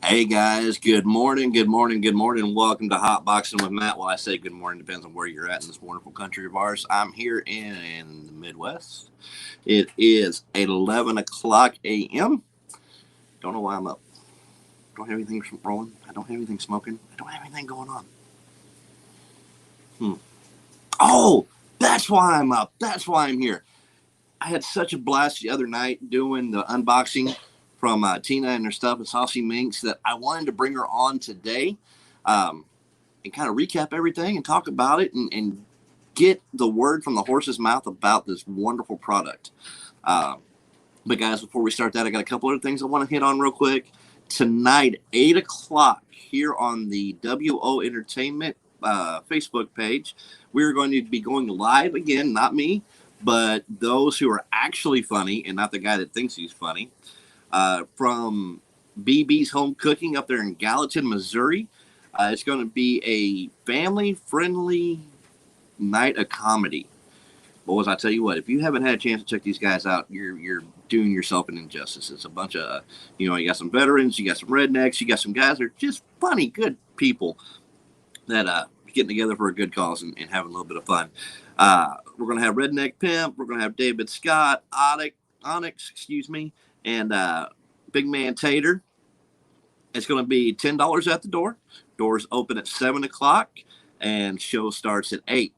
Hey guys, good morning, good morning, good morning. Welcome to Hot Boxing with Matt. Well, I say good morning, depends on where you're at in this wonderful country of ours. I'm here in the Midwest. It is 11 o'clock a.m. Don't know why I'm up. Don't have anything rolling. I don't have anything smoking. I don't have anything going on. Oh, that's why I'm up. That's why I'm here. I had such a blast the other night doing the unboxing from Tina and her stuff at Saucy Minx that I wanted to bring her on today and kind of recap everything and talk about it and get the word from the horse's mouth about this wonderful product. But guys, before we start that, I got a couple other things I want to hit on real quick. Tonight, 8 o'clock here on the WO Entertainment Facebook page, we're going to be going live again, not me, but those who are actually funny and not the guy that thinks he's funny, from BB's Home Cooking up there in Gallatin, Missouri. It's going to be a family-friendly night of comedy. Boys, I tell you what, if you haven't had a chance to check these guys out, you're doing yourself an injustice. It's a bunch of, you got some veterans, you got some rednecks, you got some guys that are just funny, good people that getting together for a good cause and having a little bit of fun. We're going to have Redneck Pimp. We're going to have David Scott, Onyx, and Big Man Tater. It's going to be $10 at the door. Doors open at 7 o'clock, and show starts at 8.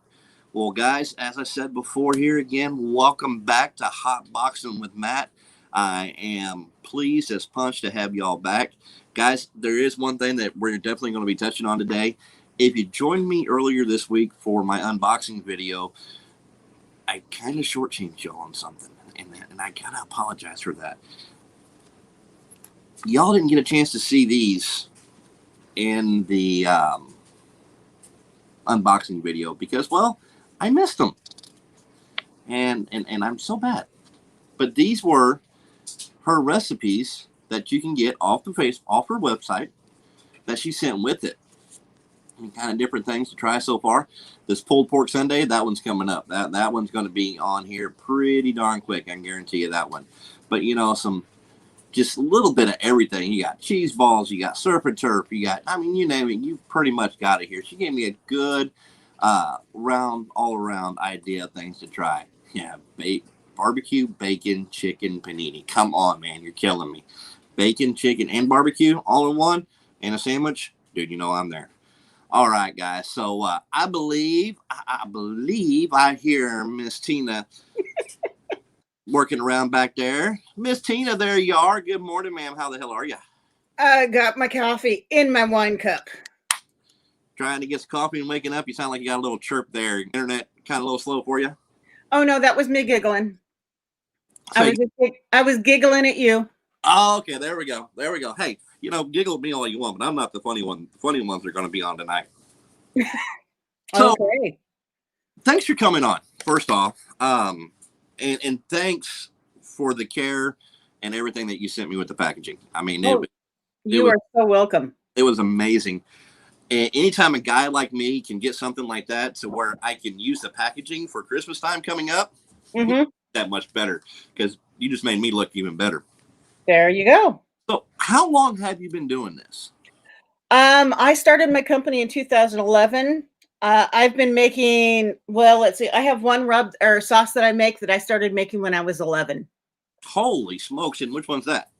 Well, guys, as I said before here again, welcome back to Hot Boxing with Matt. I am pleased as punch to have y'all back. Guys, there is one thing that we're definitely going to be touching on today. If you joined me earlier this week for my unboxing video, I kind of shortchanged y'all on something, and I gotta apologize for that. Y'all didn't get a chance to see these in the unboxing video because, well, I missed them, and I'm so bad. But these were her recipes that you can get off her website that she sent with it. And kind of different things to try so far. This pulled pork sundae, that one's coming up. That one's going to be on here pretty darn quick. I can guarantee you that one. But some just a little bit of everything. You got cheese balls, you got surf and turf, you got, you name it, you pretty much got it here. She gave me a good all around idea of things to try. Yeah, barbecue, bacon, chicken, panini. Come on, man, you're killing me. Bacon, chicken, and barbecue all in one, and a sandwich. Dude, I'm there. All right, guys. So I believe I hear Miss Tina working around back there. Miss Tina, there you are. Good morning, ma'am. How the hell are you? I got my coffee in my wine cup. Trying to get some coffee and waking up. You sound like you got a little chirp there. Internet kind of a little slow for you? Oh, no, that was me giggling. So I was giggling at you. Oh, okay. There we go. Hey, giggle at me all you want, but I'm not the funny one. The funny ones are going to be on tonight. So, okay. Thanks for coming on, first off. And thanks for the care and everything that you sent me with the packaging. You are so welcome. It was amazing. And anytime a guy like me can get something like that to where I can use the packaging for Christmas time coming up, that much better, because you just made me look even better. There you go. So how long have you been doing this? I started my company in 2011. I've been making, let's see, I have one rub or sauce that I make that I started making when I was 11. Holy smokes. And which one's that?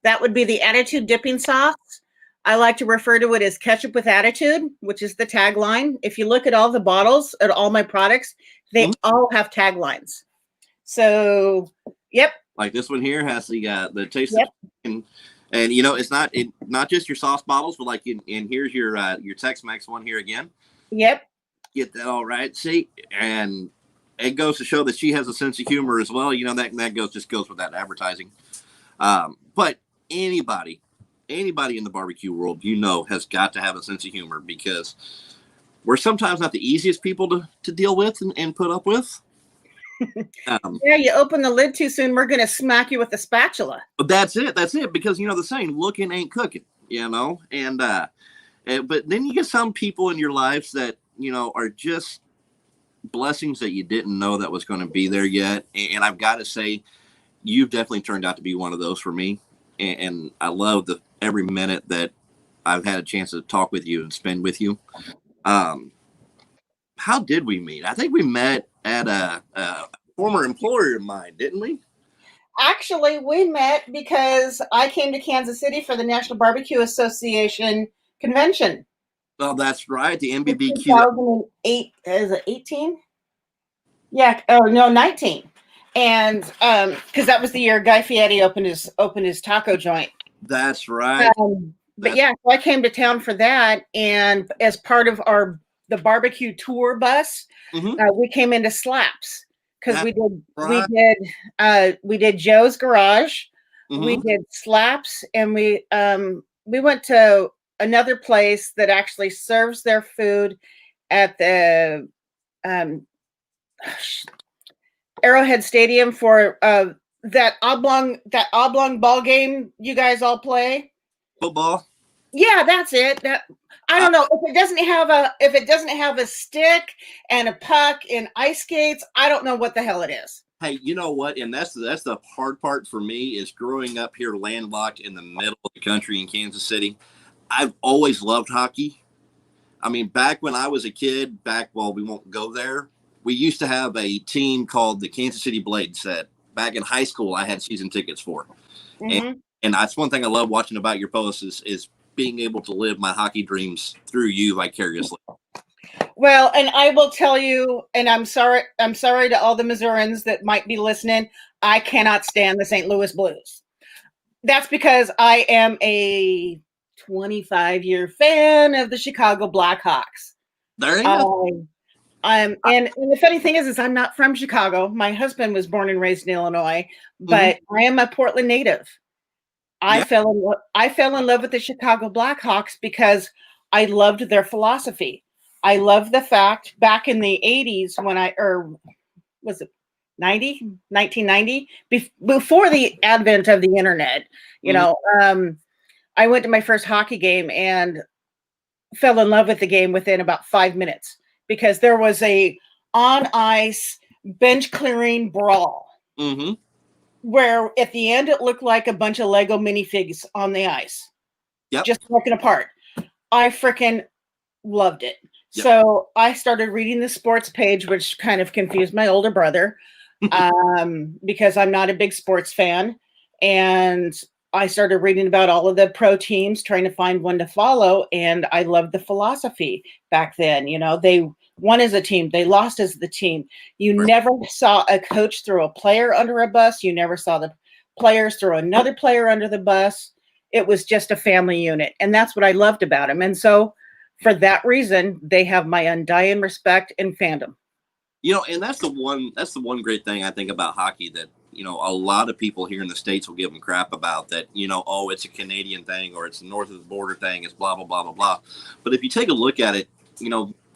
That would be the Attitude dipping sauce. I like to refer to it as ketchup with attitude, which is the tagline. If you look at all the bottles at all my products, they all have taglines. So, yep. Like this one here has the taste of chicken. And it's not just your sauce bottles, but like and here's your Tex-Mex one here again. Yep. Get that all right. See, and it goes to show that she has a sense of humor as well. That goes with that advertising. But anybody in the barbecue world, has got to have a sense of humor because we're sometimes not the easiest people to deal with and put up with. You open the lid too soon, we're going to smack you with a spatula. That's it. Because, the saying, looking ain't cooking, and but then you get some people in your lives that, are just blessings that you didn't know that was going to be there yet. And I've got to say, you've definitely turned out to be one of those for me. And I love every minute that I've had a chance to talk with you and spend with you. Um, how did we meet? I think we met at a former employer of mine, didn't we? Actually, we met because I came to Kansas City for the National Barbecue Association convention. Oh, that's right. The In MBBQ. 2008, is it 18? Yeah. Oh no, 19. And because that was the year Guy Fieri opened his taco joint. That's right. But yeah, so I came to town for that, and as part of the barbecue tour bus, we came into Slaps because we did Joe's Garage, we did Slaps, and we went to another place that actually serves their food at the Arrowhead Stadium for that oblong ball game you guys all play. Football. Yeah, that's it. I don't know if it doesn't have a stick and a puck and ice skates. I don't know what the hell it is. Hey, you know what? And that's the hard part for me is growing up here landlocked in the middle of the country in Kansas City. I've always loved hockey. I mean, back when I was a kid, we won't go there. We used to have a team called the Kansas City Blades that back in high school I had season tickets for. And that's one thing I love watching about your posts is being able to live my hockey dreams through you vicariously. Well, and I will tell you, and I'm sorry to all the Missourians that might be listening, I cannot stand the St. Louis Blues. That's because I am a 25-year fan of the Chicago Blackhawks. There you go. And the funny thing is I'm not from Chicago. My husband was born and raised in Illinois, but I am a Portland native. I fell in love with the Chicago Blackhawks because I loved their philosophy. I love the fact back in the 80s was it 1990, before the advent of the internet, I went to my first hockey game and fell in love with the game within about 5 minutes because there was a on ice bench clearing brawl. Where at the end it looked like a bunch of Lego minifigs on the ice, just broken apart. I freaking loved it. So I started reading the sports page, which kind of confused my older brother because I'm not a big sports fan. And I started reading about all of the pro teams, trying to find one to follow. And I loved the philosophy back then. They won as a team. They lost as the team. You never saw a coach throw a player under a bus. You never saw the players throw another player under the bus. It was just a family unit. And that's what I loved about them. And so for that reason, they have my undying respect and fandom. And that's the one great thing I think about hockey that, a lot of people here in the States will give them crap about that, it's a Canadian thing or it's a north of the border thing. It's blah, blah, blah, blah, blah. But if you take a look at it,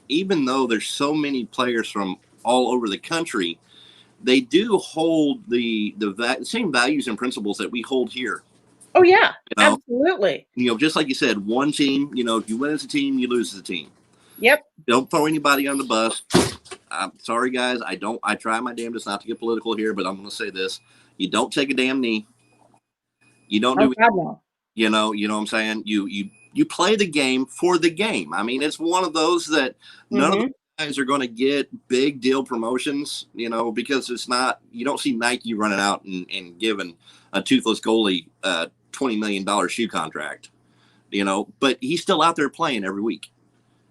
even though there's so many players from all over the country, they do hold the same values and principles that we hold here. Oh, yeah, absolutely. Just like you said, one team, if you win as a team, you lose as a team. Yep. Don't throw anybody on the bus. I'm sorry, guys. I try my damnedest not to get political here, but I'm going to say this. You don't take a damn knee. You don't do you know what I'm saying? You play the game for the game. I mean, it's one of those that none of the guys are going to get big deal promotions, because it's not, you don't see Nike running out and giving a toothless goalie $20 million shoe contract, but he's still out there playing every week.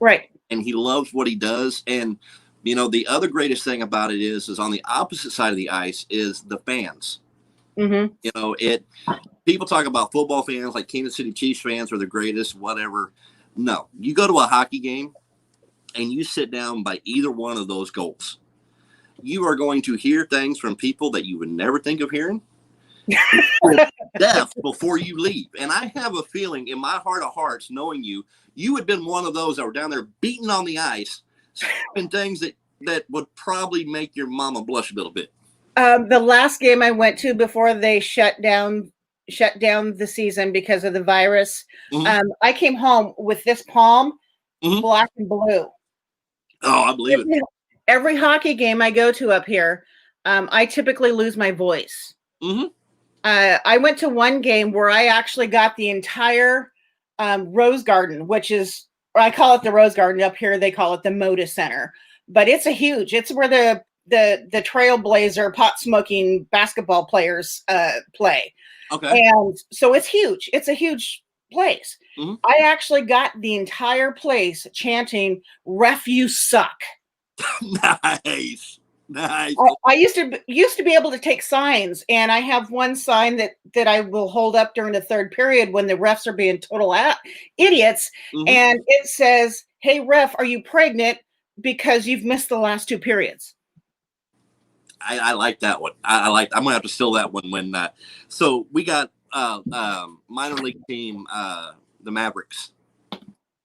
Right. And he loves what he does. And, the other greatest thing about it is on the opposite side of the ice is the fans. People talk about football fans like Kansas City Chiefs fans are the greatest, whatever. No, you go to a hockey game and you sit down by either one of those goals. You are going to hear things from people that you would never think of hearing. Death before you leave. And I have a feeling in my heart of hearts, knowing you had been one of those that were down there beating on the ice and things that would probably make your mama blush a little bit. The last game I went to before they shut down the season because of the virus, I came home with this palm black and blue. Oh, I believe it. Every hockey game I go to up here, I typically lose my voice. I went to one game where I actually got the entire Rose Garden, which is, or I call it the Rose Garden. Up here, they call it the Moda Center. But it's it's where the Trailblazer pot smoking basketball players play. Okay. And so it's huge. It's a huge place. Mhm. I actually got the entire place chanting "Ref, you suck." Nice. Nice. I used to be able to take signs, and I have one sign that I will hold up during the third period when the refs are being total idiots, Mhm. and it says, "Hey ref, are you pregnant because you've missed the last two periods?" I like that one. I'm gonna have to steal that one when. So we got minor league team, the Mavericks,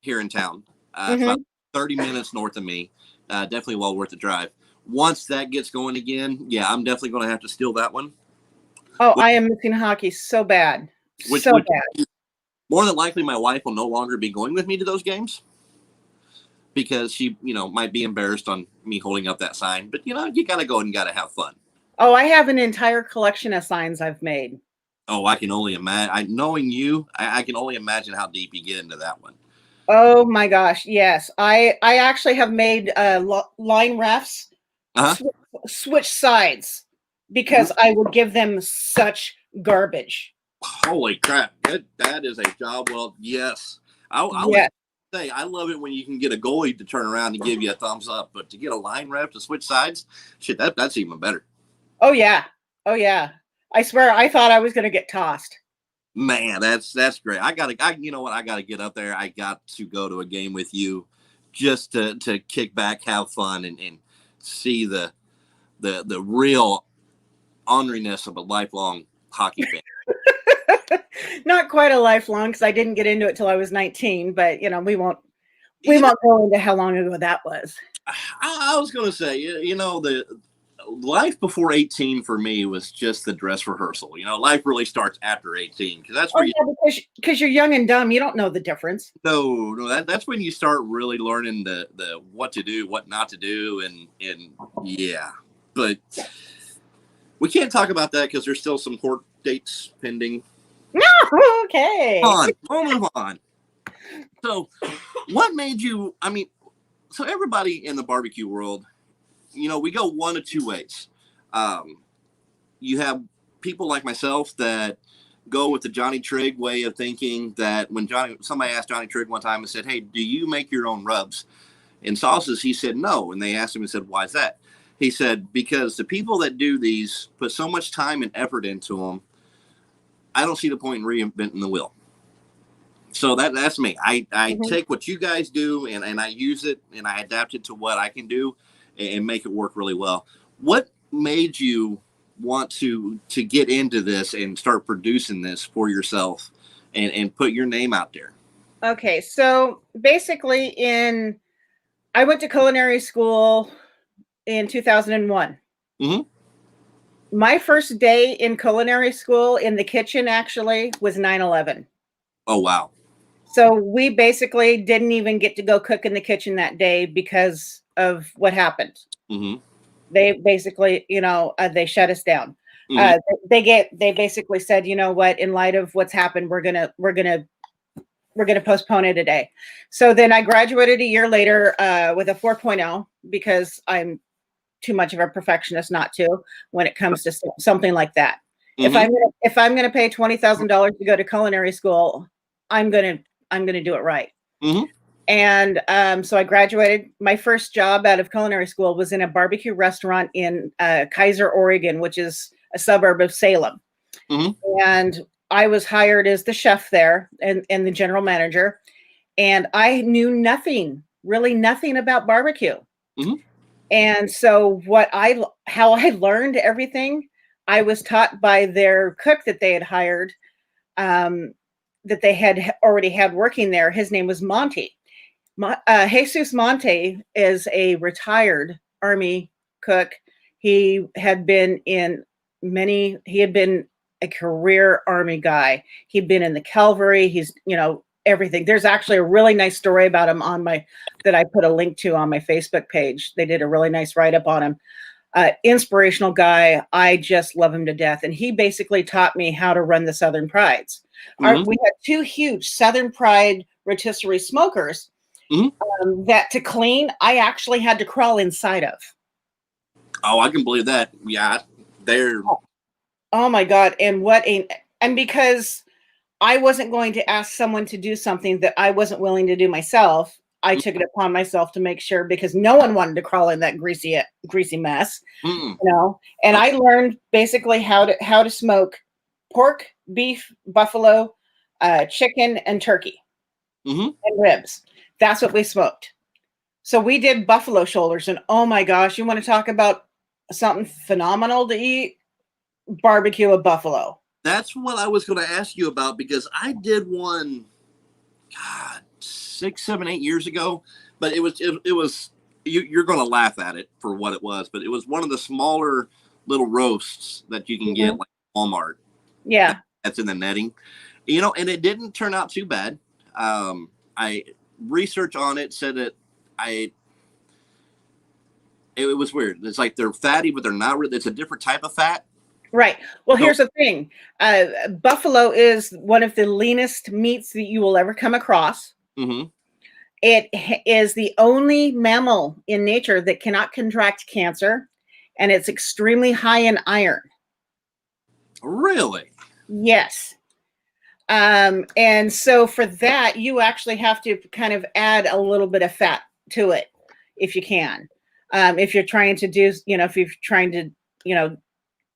here in town. It's about 30 minutes north of me. Definitely well worth the drive. Once that gets going again, yeah, I'm definitely going to have to steal that one. Oh, I am missing hockey so bad, so bad. More than likely, my wife will no longer be going with me to those games because she, might be embarrassed on me holding up that sign. But you got to go and got to have fun. Oh, I have an entire collection of signs I've made. Oh, I can only imagine. Knowing you, I can only imagine how deep you get into that one. Oh my gosh, yes. I actually have made line refs switch sides because I would give them such garbage. Holy crap. That is a job. Well, yes. I would say I love it when you can get a goalie to turn around and give you a thumbs up, but to get a line rep to switch sides, shit, that's even better. Oh yeah. Oh yeah. I swear I thought I was going to get tossed. Man, that's great. You know what? I gotta get up there. I got to go to a game with you just to kick back, have fun, and see the real honoriness of a lifelong hockey fan. Not quite a lifelong, because I didn't get into it till I was 19, but we won't go into how long ago that was. I was gonna say, the life before 18 for me was just the dress rehearsal. Life really starts after 18 because that's where because you're young and dumb. You don't know the difference. No, that's when you start really learning the what to do, what not to do, and yeah. But we can't talk about that because there's still some court dates pending. No, okay. We'll move on. So, what made you? I mean, so everybody in the barbecue world, we go one of two ways. You have people like myself that go with the Johnny Trigg way of thinking, that when somebody asked Johnny Trigg one time and said, "Hey, do you make your own rubs and sauces?" He said no. And they asked him and said, "Why is that?" He said, "Because the people that do these put so much time and effort into them. I don't see the point in reinventing the wheel." So that's me. I take what you guys do and I use it and I adapt it to what I can do and make it work really well. What made you want to get into this and start producing this for yourself and put your name out there? Okay, so basically I went to culinary school in 2001. My first day in culinary school in the kitchen actually was 9/11. Oh, wow. So we basically didn't even get to go cook in the kitchen that day because of what happened. They basically, they shut us down. They basically said, you know what, in light of what's happened, we're gonna postpone it a day. So then I graduated a year later with a 4.0 because I'm too much of a perfectionist not to when it comes to something like that. If I'm gonna pay $20,000 to go to culinary school, I'm gonna do it right. And so I graduated. My first job out of culinary school was in a barbecue restaurant in Kaiser, Oregon, which is a suburb of Salem. And I was hired as the chef there and the general manager. And I knew really nothing about barbecue. And so how I learned everything, I was taught by their cook that they had hired, that they had already had working there. His name was Monty. Jesus Monte is a retired Army cook. He had been a career Army guy. He'd been in the cavalry. He's, everything. There's actually a really nice story about him that I put a link to on my Facebook page. They did a really nice write-up on him. Inspirational guy. I just love him to death. And he basically taught me how to run the Southern Prides. Mhm. We had two huge Southern Pride rotisserie smokers Mhm. that to clean, I actually had to crawl inside of. Oh, I can believe that. Yeah, they're Oh my God. And because I wasn't going to ask someone to do something that I wasn't willing to do myself, I took it upon myself to make sure because no one wanted to crawl in that greasy mess, mm, you know. And I learned basically how to smoke pork, beef, buffalo, chicken, and turkey hmm and ribs. That's what we smoked. So we did buffalo shoulders, and oh my gosh, you want to talk about something phenomenal to eat? Barbecue a buffalo. That's what I was going to ask you about because I did one, God, 6, 7, 8 years ago, but it was you're going to laugh at it for what it was, but it was one of the smaller little roasts that you can get Mhm. like Walmart. Yeah. That's in the netting, and it didn't turn out too bad. I research on it said that I it was weird. It's like they're fatty, but they're not really. It's a different type of fat. Right. Well, So, here's the thing. Buffalo is one of the leanest meats that you will ever come across. hmm Is the only mammal in nature that cannot contract cancer, and it's extremely high in iron. really, Yes. And so for that, you actually have to kind of add a little bit of fat to it if you can. If you're trying to do, if you're trying to, you know,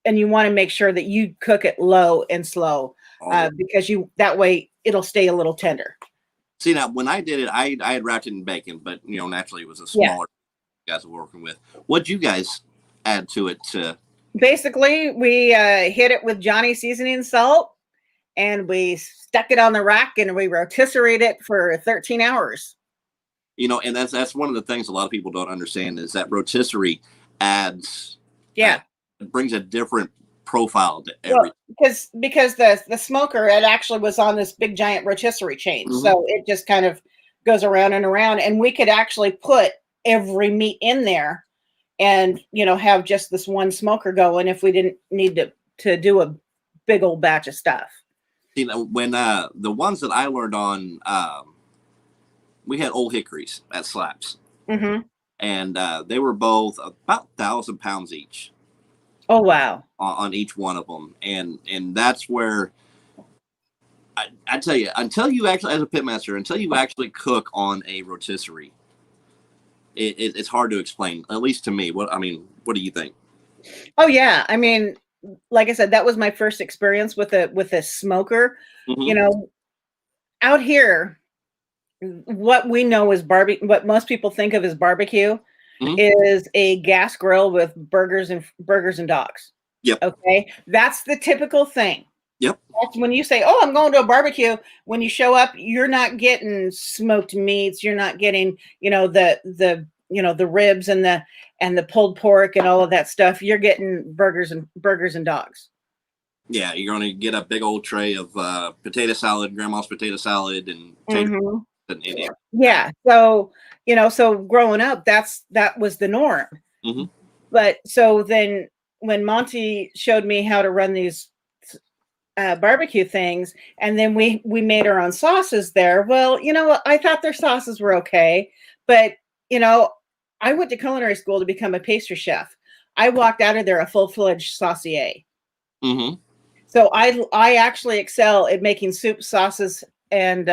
and you want to make sure that you cook it low and slow oh, because that way it'll stay a little tender. see now when I did it, I had wrapped it in bacon, but naturally it was a Yeah. smaller guys were working with. What'd you guys add to it? To Basically, we hit it with Johnny seasoning salt and we stuck it on the rack and we rotisserieed it for 13 hours. and that's one of the things a lot of people don't understand is that rotisserie adds Yeah. it brings a different profile to Well, everything. because the smoker, it actually was on this big giant rotisserie chain, hmm so it just kind of goes around and around, and we could actually put every meat in there, and have just this one smoker going if we didn't need to do a big old batch of stuff. When the ones that I learned on, we had Old Hickories at Slaps, Hmm. and they were both about 1,000 pounds each Oh wow. on each one of them, and that's where I tell you, until you actually, as a pitmaster, until you actually cook on a rotisserie, it's hard to explain. At least to me. What do you think? Oh yeah. I mean, like I said, that was my first experience with a smoker. hmm You know, out here, what we know is barbecue. What most people think of as barbecue hmm is a gas grill with burgers and dogs. Yep. Okay, that's the typical thing. Yep. That's when you say, "Oh, I'm going to a barbecue." When you show up, you're not getting smoked meats. You're not getting, the ribs and the pulled pork and all of that stuff. You're getting burgers and dogs. Yeah, you're going to get a big old tray of potato salad, grandma's potato salad, and tater Hmm. and Yeah. So growing up, that was the norm. hmm But so then when Monty showed me how to run these barbecue things, and then we made our own sauces there. Well, I thought their sauces were okay, but you know, I went to culinary school to become a pastry chef. I walked out of there a full-fledged saucier. hmm So I actually excel at making soup, sauces, and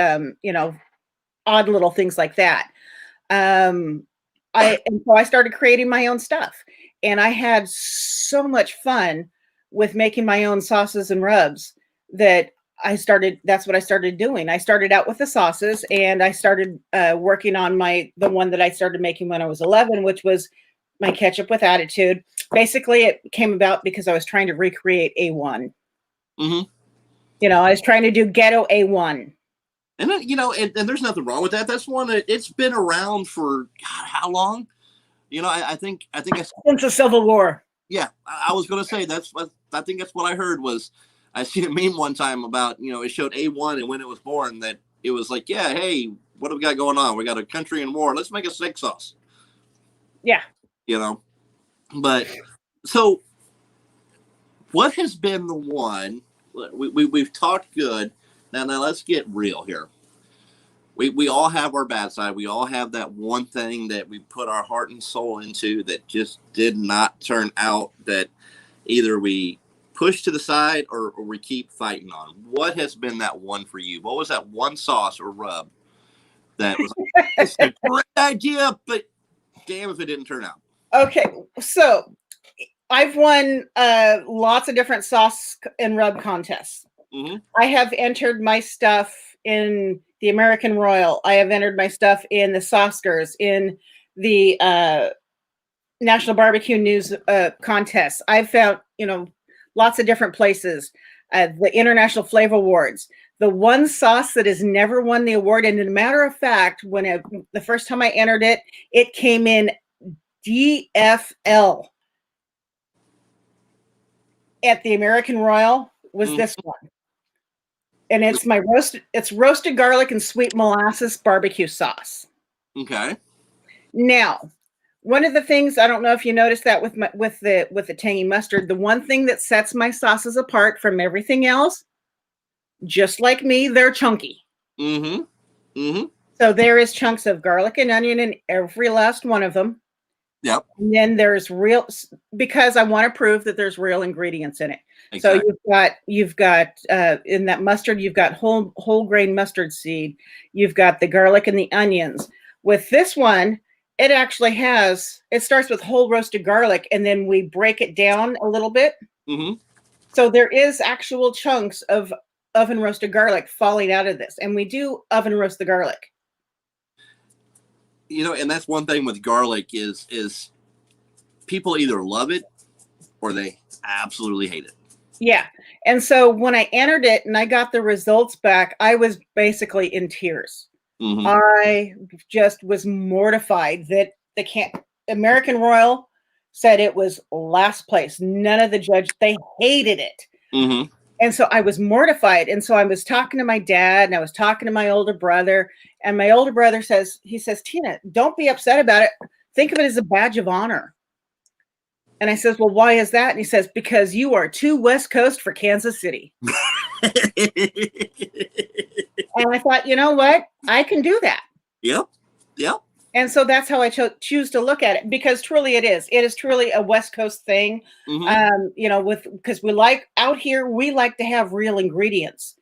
odd little things like that. Um, and so I started creating my own stuff, and I had so much fun with making my own sauces and rubs that that's what I started doing. I started out with the sauces, and I started working on the one that I started making when I was 11, which was my ketchup with attitude. Basically, it came about because I was trying to recreate A1. hmm I was trying to do ghetto A1. And then, and there's nothing wrong with that. That's one that it's been around for God, how long? I think Since the Civil War. yeah. I was going to say that's what I think that's what I heard was I seen a meme one time about it showed A1 and when it was born that it was like yeah hey what do we got going on? We got a country in war. Let's make a steak sauce. Yeah. You know, but So, what has been the one? We've talked good. Now let's get real here. We all have our bad side. We all have that one thing that we put our heart and soul into that just did not turn out, that either we push to the side or we keep fighting on. What has been that one for you? What was that one sauce or rub that was like, it's a great idea, but damn if it didn't turn out? Okay, so I've won lots of different sauce and rub contests. Mm-hmm. I have entered my stuff in the American Royal. I have entered my stuff in the Oscars, in the National Barbecue News contest. I've found, lots of different places. The International Flavor Awards. The one sauce that has never won the award, and as a matter of fact, the first time I entered it, it came in DFL at the American Royal, was this one. And it's roasted garlic and sweet molasses barbecue sauce. Okay. Now, one of the things, I don't know if you noticed that with the tangy mustard, the one thing that sets my sauces apart from everything else, just like me, they're chunky. Mm-hmm. Mm-hmm. So there is chunks of garlic and onion in every last one of them. Yep. And then there's because I want to prove that there's real ingredients in it. Exactly. So you've got in that mustard, you've got whole grain mustard seed. You've got the garlic and the onions. With this one, it actually it starts with whole roasted garlic, and then we break it down a little bit. Mm-hmm. So there is actual chunks of oven roasted garlic falling out of this, and we do oven roast the garlic. And that's one thing with garlic is people either love it or they absolutely hate it. Yeah. And so when I entered it and I got the results back, I was basically in tears. Mm-hmm. I just was mortified that American Royal said it was last place. None of the judges, they hated it. Mm-hmm. And so I was mortified. And so I was talking to my dad and I was talking to my older brother. And my older brother says, Tina, don't be upset about it. Think of it as a badge of honor. And I says, well, why is that? And he says, because you are too West Coast for Kansas City. And I thought, you know what? I can do that. Yep. Yep. And so that's how I choose to look at it, because truly it is truly a West Coast thing. Mm-hmm. Because out here, we like to have real ingredients.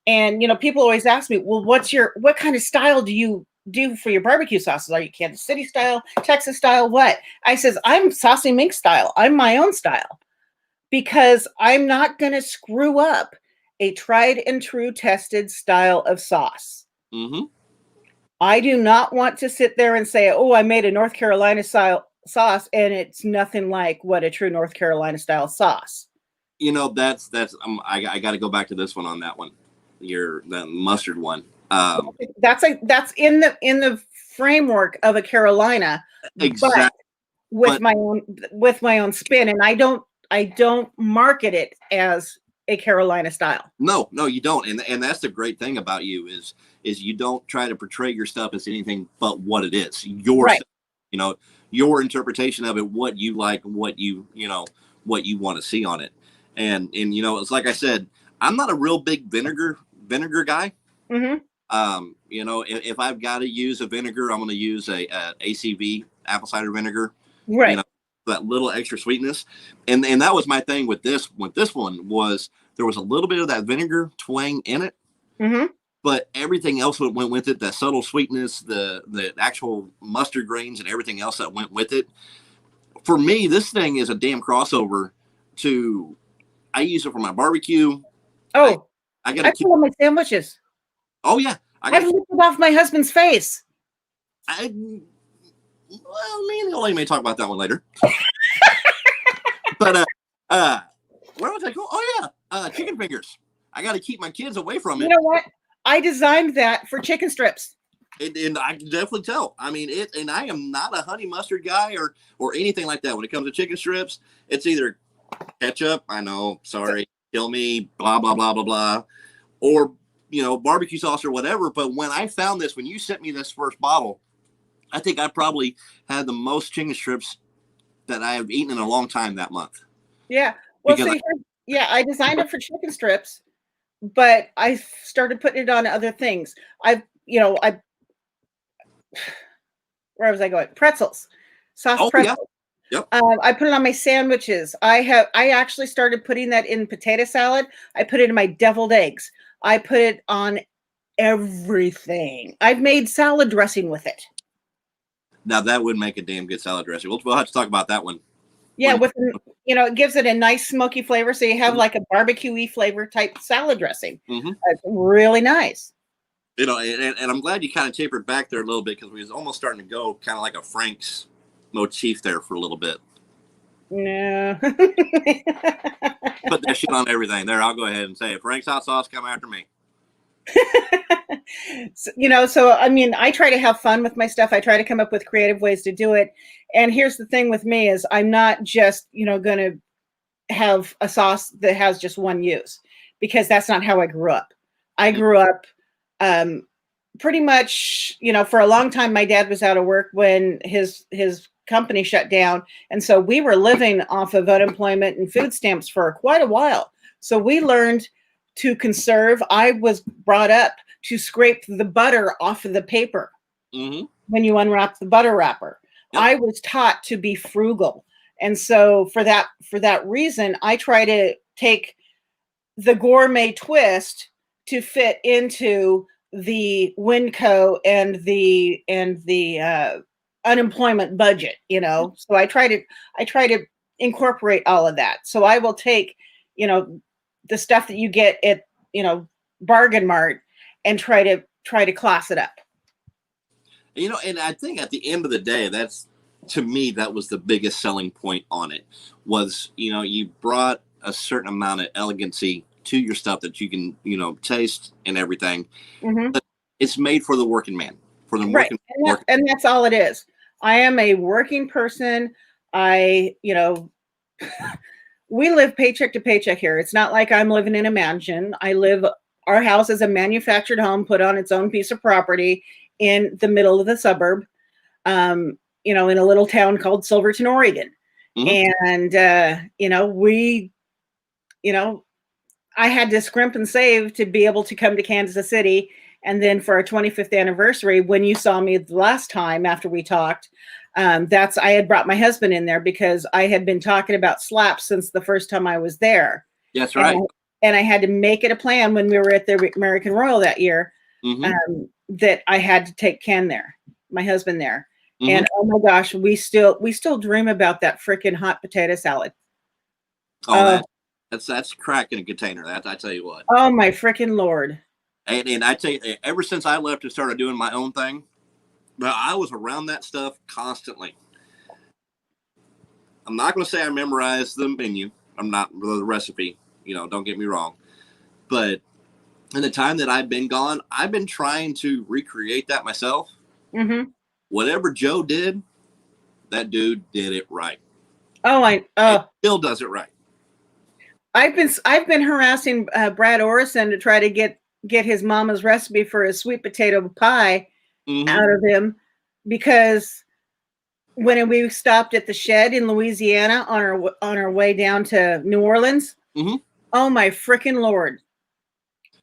And, people always ask me, well, what kind of style do you do for your barbecue sauces? Are you Kansas City style, Texas style, what? I says, I'm Saucy Mink style. I'm my own style, because I'm not going to screw up a tried and true tested style of sauce. Mm-hmm. I do not want to sit there and say, oh, I made a North Carolina style sauce and it's nothing like what a true North Carolina style sauce. That's I got to go back to this one on that one. The mustard one. That's in the framework of a Carolina, exactly. But with my own spin, and I don't market it as a Carolina style. No, you don't. And that's the great thing about you is you don't try to portray your stuff as anything but what it is. Your interpretation of it, what you like, what you want to see on it. And it's like I said, I'm not a real big vinegar guy. Mm-hmm. If I've got to use a vinegar, I'm going to use a ACV apple cider vinegar. Right. That little extra sweetness. And that was my thing with this one was there was a little bit of that vinegar twang in it. Mm-hmm. But everything else that went with it, that subtle sweetness, the actual mustard grains and everything else that went with it. For me, this thing is a damn crossover I use it for my barbecue. Oh, I got to keep on my sandwiches. Oh yeah. I've licked it off my husband's face. Me and the old lady may talk about that one later. But where was I going? Oh yeah, chicken fingers. I got to keep my kids away from it. You know what? I designed that for chicken strips. And I can definitely tell. I mean, and I am not a honey mustard guy or anything like that. When it comes to chicken strips, it's either ketchup, I know, sorry, kill me, blah, blah, blah, blah, blah, or, barbecue sauce or whatever. But when I found this, when you sent me this first bottle, I think I probably had the most chicken strips that I have eaten in a long time that month. Yeah. Well, Because see, yeah, I designed it for chicken strips, but I started putting it on other things. I where was I going? Pretzels, soft oh yeah, pretzels. yep. I put it on my sandwiches. I actually started putting that in potato salad. I put it in my deviled eggs. I put it on everything. I've made salad dressing with it. Now that would make a damn good salad dressing. We'll have to talk about that one. Yeah, it gives it a nice smoky flavor, so you have like a barbecue-y flavor type salad dressing. Mm-hmm. It's really nice. And I'm glad you kind of tapered back there a little bit, because we was almost starting to go kind of like a Frank's motif there for a little bit. No. Put that shit on everything. There, I'll go ahead and say it. Frank's hot sauce, come after me. So I mean, I try to have fun with my stuff. I try to come up with creative ways to do it. And here's the thing with me is I'm not just, going to have a sauce that has just one use, because that's not how I grew up. I grew up pretty much, for a long time, my dad was out of work when his company shut down. And so we were living off of unemployment and food stamps for quite a while. So we learned to conserve. I was brought up to scrape the butter off of the paper when you unwrap the butter wrapper. Yep. I was taught to be frugal. And so for that reason, I try to take the gourmet twist to fit into the Winco and the unemployment budget, So I try to incorporate all of that. So I will take, the stuff that you get at, Bargain Mart and try to class it up. And I think at the end of the day, to me, that was the biggest selling point on it, was, you brought a certain amount of elegancy to your stuff that you can, taste and everything. Mm-hmm. But it's made for the working man, for the right. working. And that's all it is. I am a working person. We live paycheck to paycheck here. It's not like I'm living in a mansion. Our house is a manufactured home put on its own piece of property in the middle of the suburb, in a little town called Silverton, Oregon. Mm-hmm. And, I had to scrimp and save to be able to come to Kansas City. And then for our 25th anniversary, when you saw me the last time after we talked, I had brought my husband in there because I had been talking about slaps since the first time I was there. That's right. And I had to make it a plan when we were at the American Royal that year, that I had to take Ken there, my husband there. Mm-hmm. And oh my gosh, we still dream about that freaking hot potato salad. Oh, that's crack in a container. That I tell you what. Oh my freaking Lord. And I tell you, ever since I left and started doing my own thing, but I was around that stuff constantly. I'm not going to say I memorized the menu. I'm not the recipe. Don't get me wrong. But in the time that I've been gone, I've been trying to recreate that myself. Mm-hmm. Whatever Joe did, that dude did it right. Oh, still does it right. I've been harassing Brad Orison to try to get his mama's recipe for his sweet potato pie out of him, because when we stopped at the Shed in Louisiana on our way down to New Orleans, oh my freaking Lord,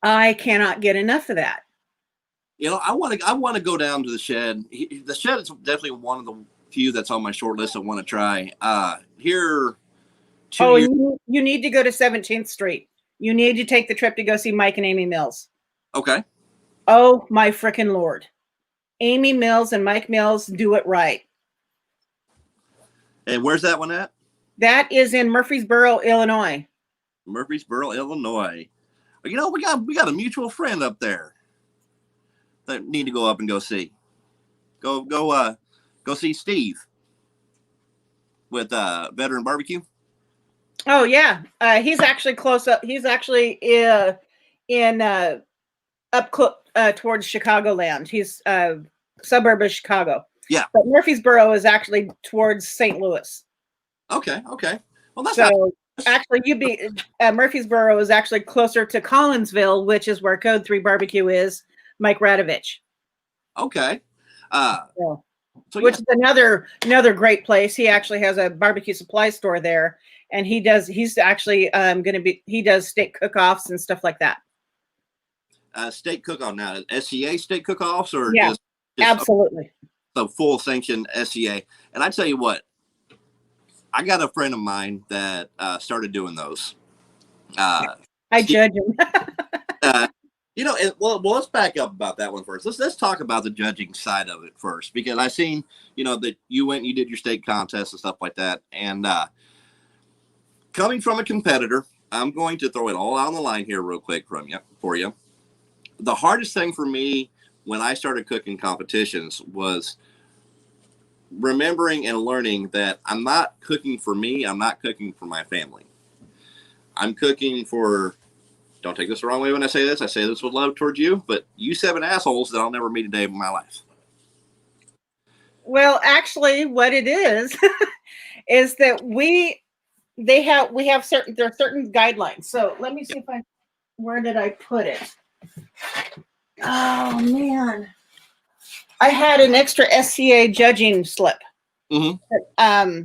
I cannot get enough of that. I want to go down to the Shed. The Shed is definitely one of the few that's on my short list I want to try. You need to go to 17th Street. You need to take the trip to go see Mike and Amy Mills. Okay. Oh my freaking Lord. Amy Mills and Mike Mills do it right. And where's that one at? That is in Murfreesboro, Illinois. Murfreesboro, Illinois. We got a mutual friend up there that need to go up and go see. Go see Steve with Veteran Barbecue. Oh yeah, he's actually close up. He's actually up towards Chicagoland. He's suburb of Chicago. Yeah, but Murfreesboro is actually towards St. Louis. Okay. Well, that's actually Murfreesboro is actually closer to Collinsville, which is where Code 3 Barbecue is. Mike Radovich. Okay. So which is another great place. He actually has a barbecue supply store there, and he's actually he does steak cook-offs and stuff like that. Steak cook-off now, SCA steak cook-offs, or Yeah, just absolutely. the full sanctioned SCA? And I tell you what, I got a friend of mine that started doing those. I judge him. Well, let's back up about that one first. Let's talk about the judging side of it first, because I seen, that you went and you did your steak contest and stuff like that. And coming from a competitor, I'm going to throw it all out on the line here real quick for you. The hardest thing for me when I started cooking competitions was remembering and learning that I'm not cooking for me. I'm not cooking for my family. I'm cooking for, don't take this the wrong way when I say this with love towards you, but you 7 assholes that I'll never meet a day in my life. Well, actually, what it is is that we have certain guidelines. So let me see where did I put it? Oh man, I had an extra SCA judging slip. Mm-hmm.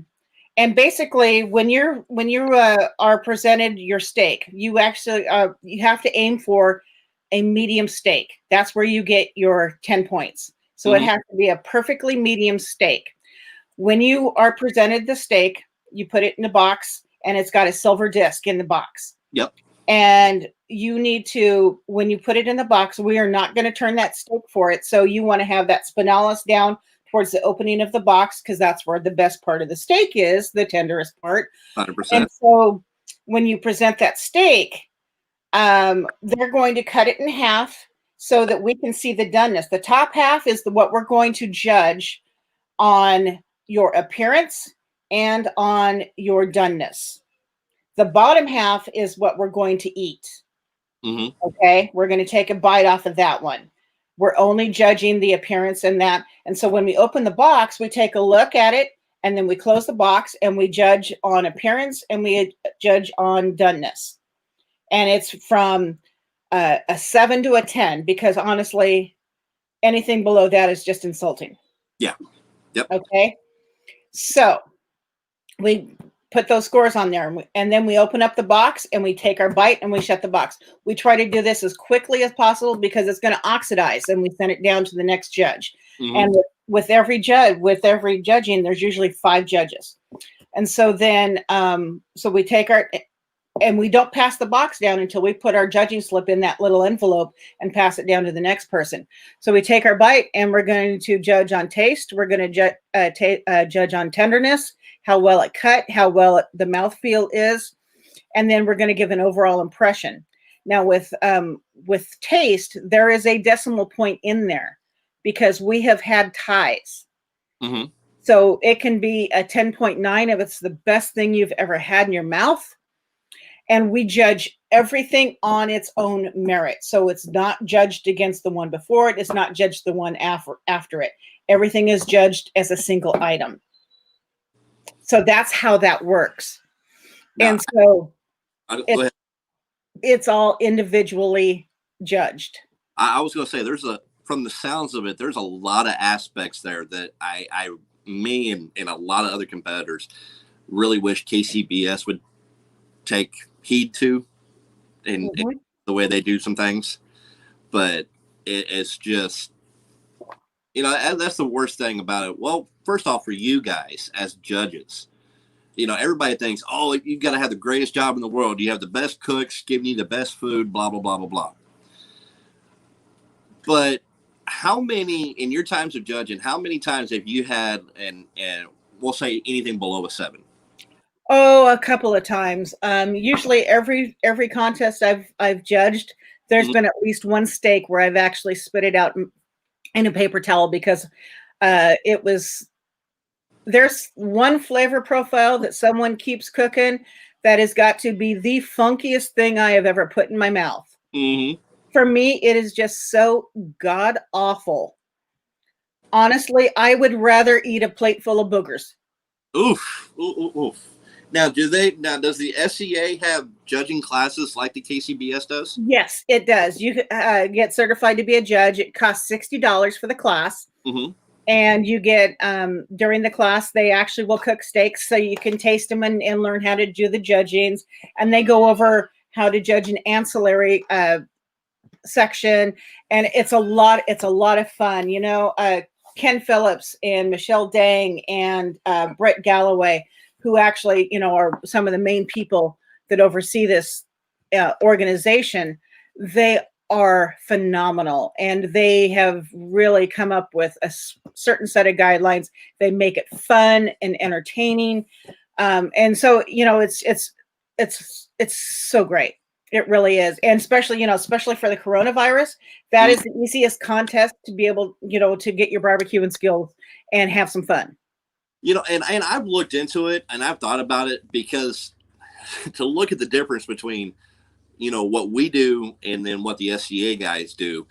And basically, when you are presented your steak, you actually you have to aim for a medium steak. That's where you get your 10 points. So Mm-hmm. It has to be a perfectly medium steak. When you are presented the steak, you put it in a box, and it's got a silver disc in the box. Yep. And you need to, when you put it in the box, we are not going to turn that steak for it. So you want to have that spinalis down towards the opening of the box, because that's where the best part of the steak is, the tenderest part. 100%. And so when you present that steak, they're going to cut it in half so that we can see the doneness. The top half is what we're going to judge on your appearance and on your doneness. The bottom half is what we're going to eat. Mm-hmm. Okay, we're going to take a bite off of that one. We're only judging the appearance and that. And so when we open the box, we take a look at it, and then we close the box, and we judge on appearance, and we judge on doneness. And it's from a 7 to a 10, because honestly, anything below that is just insulting. Yeah. Yep. Okay. So we put those scores on there, and then we open up the box, and we take our bite, and we shut the box. We try to do this as quickly as possible, because it's going to oxidize, and we send it down to the next judge. Mm-hmm. And with every judging, there's usually 5 judges. And so then, so we take and we don't pass the box down until we put our judging slip in that little envelope and pass it down to the next person. So we take our bite, and we're going to judge on taste. We're going to judge on tenderness, how well it cut, how well the mouthfeel is, and then we're going to give an overall impression. Now with taste, there is a decimal point in there, because we have had ties. Mm-hmm. So it can be a 10.9 if it's the best thing you've ever had in your mouth. And we judge everything on its own merit. So it's not judged against the one before it. It's not judged the one after it. Everything is judged as a single item. So that's how that works. Now, and so it's all individually judged. I was going to say, from the sounds of it, there's a lot of aspects there that me and a lot of other competitors really wish KCBS would take heed to in the way they do some things. But it's just, that's the worst thing about it. Well, first off, for you guys as judges, everybody thinks, oh, you've got to have the greatest job in the world. You have the best cooks giving you the best food, blah, blah, blah, blah, blah. But how many, in your times of judging, how many times have you had, and we'll say anything below a 7? Oh, a couple of times. Usually every contest I've judged, there's been at least one steak where I've actually spit it out in a paper towel, because there's one flavor profile that someone keeps cooking that has got to be the funkiest thing I have ever put in my mouth. Mm-hmm. For me, it is just so god awful. Honestly, I would rather eat a plate full of boogers. Oof. Oof. Now, does the SCA have judging classes like the KCBS does? Yes, it does. You get certified to be a judge. It costs $60 for the class. Mm-hmm. And you get during the class, they actually will cook steaks so you can taste them and learn how to do the judgings. And they go over how to judge an ancillary section, and it's a lot of fun. Ken Phillips and Michelle Dang and Brett Galloway, who actually are some of the main people that oversee this organization. They are phenomenal, and they have really come up with a certain set of guidelines. They make it fun and entertaining, and so it's so great. It really is. And especially for the coronavirus, that is the easiest contest to be able, to get your barbecuing skills and have some fun. And I've looked into it and I've thought about it, because to look at the difference between, what we do and then what the SCA guys do.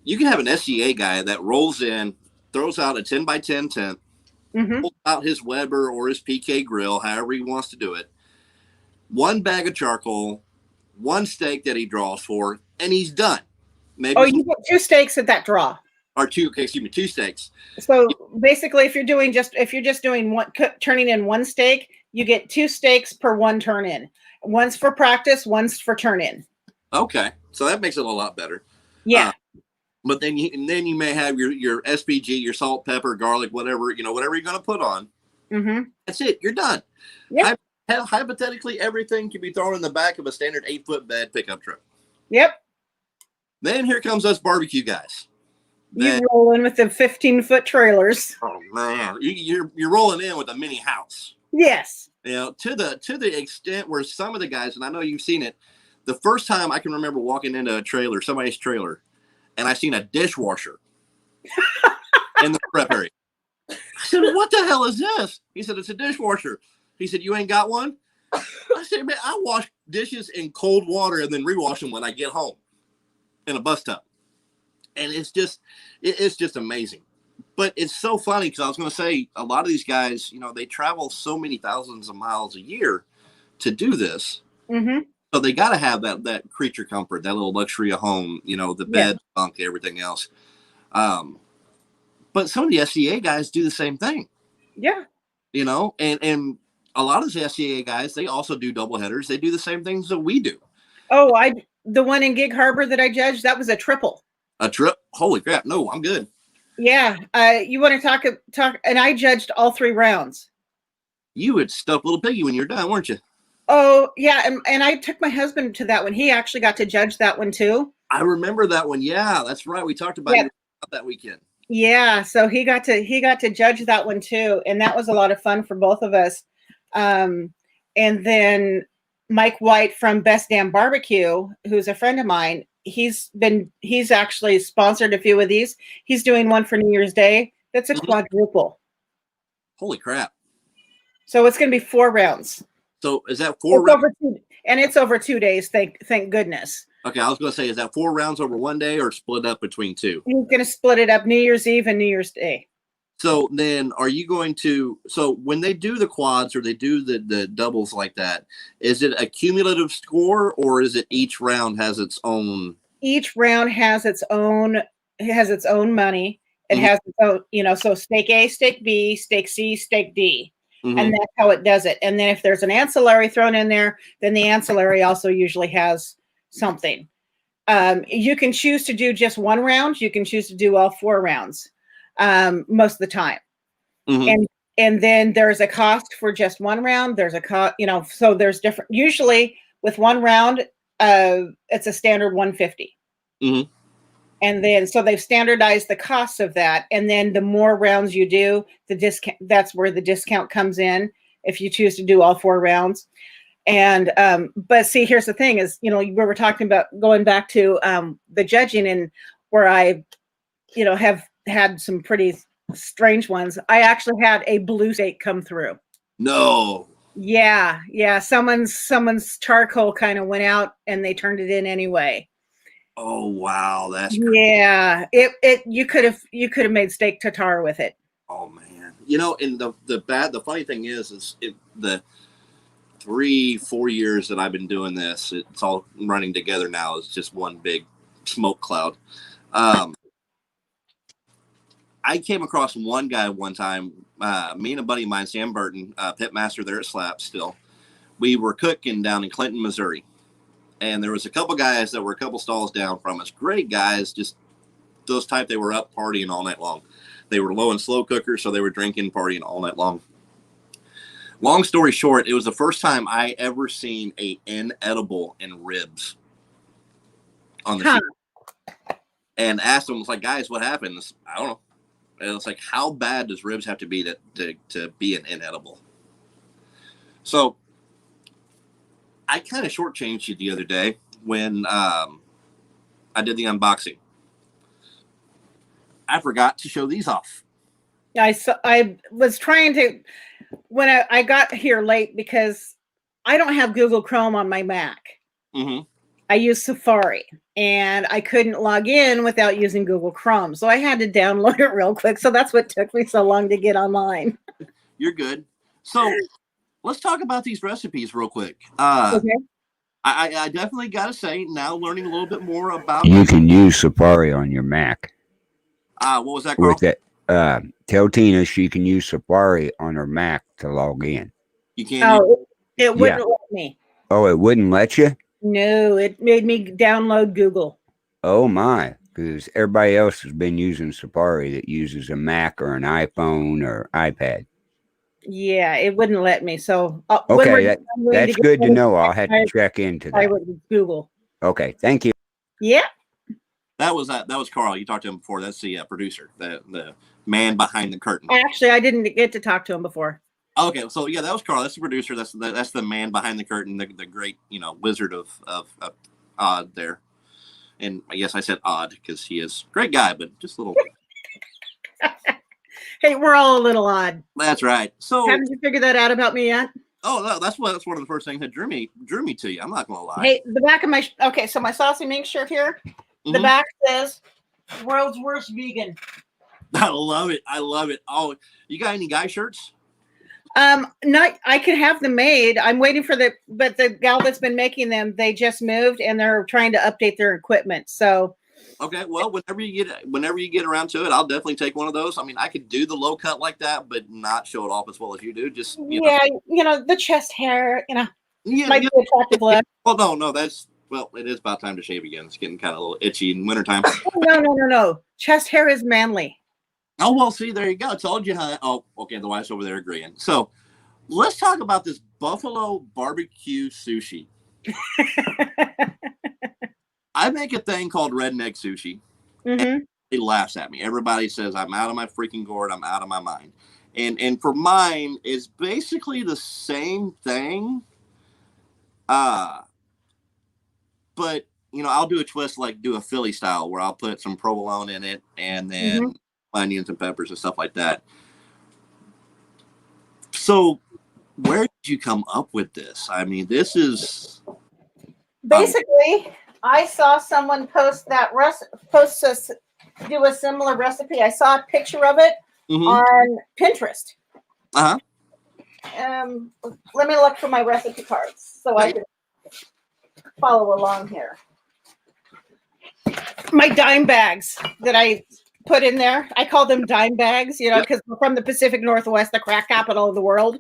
You can have an SCA guy that rolls in, throws out a 10 by 10 tent, pulls out his Weber or his PK grill, however he wants to do it, one bag of charcoal, one steak that he draws for, and he's done. Maybe you get 2 steaks at that draw. Or 2 steaks. So basically, if you're just doing one, turning in one steak, you get 2 steaks per one turn in. One's for practice, one's for turn in. Okay, so that makes it a lot better. Yeah. But then you may have your SPG, your salt, pepper, garlic, whatever you're going to put on. That's it. You're done. Yep. Hypothetically, everything can be thrown in the back of a standard 8-foot bed pickup truck. Yep. Then here comes us barbecue guys. You roll in with the 15-foot trailers. Oh man, you're rolling in with a mini house. Yes. To the extent where some of the guys, and I know you've seen it, the first time I can remember walking into a trailer, somebody's trailer, and I seen a dishwasher in the prep area. I said, "What the hell is this?" He said, "It's a dishwasher." He said, "You ain't got one?" I said, "Man, I wash dishes in cold water and then rewash them when I get home in a bus tub." And it's just amazing. But it's so funny, because I was going to say, a lot of these guys, they travel so many thousands of miles a year to do this. So they got to have that creature comfort, that little luxury of home, the bed, bunk, everything else. But some of the SCA guys do the same thing. Yeah. And a lot of the SCA guys, they also do double headers. They do the same things that we do. Oh, the one in Gig Harbor that I judged, that was a triple. A trip? Holy crap. No, I'm good. Yeah. You want to talk, and I judged all 3 rounds. You had stuffed little piggy when you're done, weren't you? Oh, yeah. And I took my husband to that one. He actually got to judge that one too. I remember that one. Yeah, that's right. We talked about it that weekend. Yeah. So he got to judge that one too. And that was a lot of fun for both of us. And then Mike White from Best Damn Barbecue, who's a friend of mine, he's actually sponsored a few of these. He's doing one for New Year's Day. That's a quadruple. Holy crap. So it's going to be 4 rounds. So is that 4 rounds? And it's over 2 days. Thank goodness. Okay. I was going to say, is that 4 rounds over one day or split up between 2? He's going to split it up New Year's Eve and New Year's Day. So then are you going to, so when they do the quads or they do the doubles like that, is it a cumulative score, or is it each round has its own? Each round has its own money. It has its own, so stake A, stake B, stake C, stake D. And that's how it does it. And then if there's an ancillary thrown in there, then the ancillary also usually has something. You can choose to do just 1 round. You can choose to do all 4 rounds. Most of the time. And then there's a cost for just 1 round. There's a cost, so there's different, usually with 1 round, it's a standard $150. And then, so they've standardized the costs of that. And then the more rounds you do, the discount, that's where the discount comes in, if you choose to do all 4 rounds. And, but see, here's the thing is, we were talking about going back to, the judging, and where I, have had some pretty strange ones. I actually had a blue steak come through. No. Yeah. Someone's charcoal kind of went out and they turned it in anyway. Oh wow, that's crazy. Yeah. You could have made steak tartare with it. Oh man. And the funny thing is the 3-4 years that I've been doing this, it's all running together now. It's just one big smoke cloud. I came across one guy one time. Me and a buddy of mine, Sam Burton, pitmaster there at Slap. Still, we were cooking down in Clinton, Missouri, and there was a couple guys that were a couple stalls down from us. Great guys, just those type. They were up partying all night long. They were low and slow cookers, so they were drinking, partying all night long. Long story short, it was the first time I ever seen a inedible in ribs on the shoot. And asked them, was like, guys, what happened? I don't know. And it's like, how bad does ribs have to be to be an inedible? So I kind of shortchanged you the other day when I did the unboxing. I forgot to show these off. I was trying to, when I got here late because I don't have Google Chrome on my Mac. Mm-hmm. I use Safari, and I couldn't log in without using Google Chrome. So I had to download it real quick. So that's what took me so long to get online. You're good. So let's talk about these recipes real quick. Okay. I definitely got to say, now learning a little bit more about... You can use Safari on your Mac. What was that, Carl? With that, tell Tina she can use Safari on her Mac to log in. You can't... Oh, it wouldn't let me. Oh, it wouldn't let you? No, it made me download Google. Oh, my. Because everybody else has been using Safari that uses a Mac or an iPhone or iPad. Yeah, it wouldn't let me. So okay, that's good to know. I'll have to check into that. I would Google. Okay, thank you. Yeah. That was Carl. You talked to him before. That's the producer, the man behind the curtain. Actually, I didn't get to talk to him before. Okay, so yeah, that was Carl. That's the producer. That's the man behind the curtain, the great wizard of odd there. And I guess I said odd because he is a great guy, but just a little. Hey, we're all a little odd. That's right. So haven't you figured that out about me yet? Oh, no, that's one of the first things that drew me to you. I'm not gonna lie. Hey, the back of my so my Saucy Mink shirt here. Mm-hmm. The back says "World's Worst Vegan." I love it. I love it. Oh, you got any guy shirts? Not. I can have them made. I'm waiting for but the gal that's been making them, they just moved and they're trying to update their equipment. So. Okay, well, whenever you get around to it, I'll definitely take one of those. I mean, I could do the low cut like that, but not show it off as well as you do. Just the chest hair, might be attractive look. Well, no, it is about time to shave again. It's getting kind of a little itchy in wintertime. No. Chest hair is manly. Oh, well, see, there you go. I told you how. Oh, okay, the wife's over there agreeing. So let's talk about this buffalo barbecue sushi. I make a thing called redneck sushi. Mm-hmm. He laughs at me. Everybody says I'm out of my freaking gourd. I'm out of my mind. And for mine, it's basically the same thing. But I'll do a twist, like do a Philly style, where I'll put some provolone in it and then onions and peppers and stuff like that. So, where did you come up with this? I mean, this is basically. I saw someone post do a similar recipe. I saw a picture of it on Pinterest. Uh-huh. Let me look for my recipe cards so I can follow along here. My dime bags that I put in there, I call them dime bags, because we're from the Pacific Northwest, the crack capital of the world.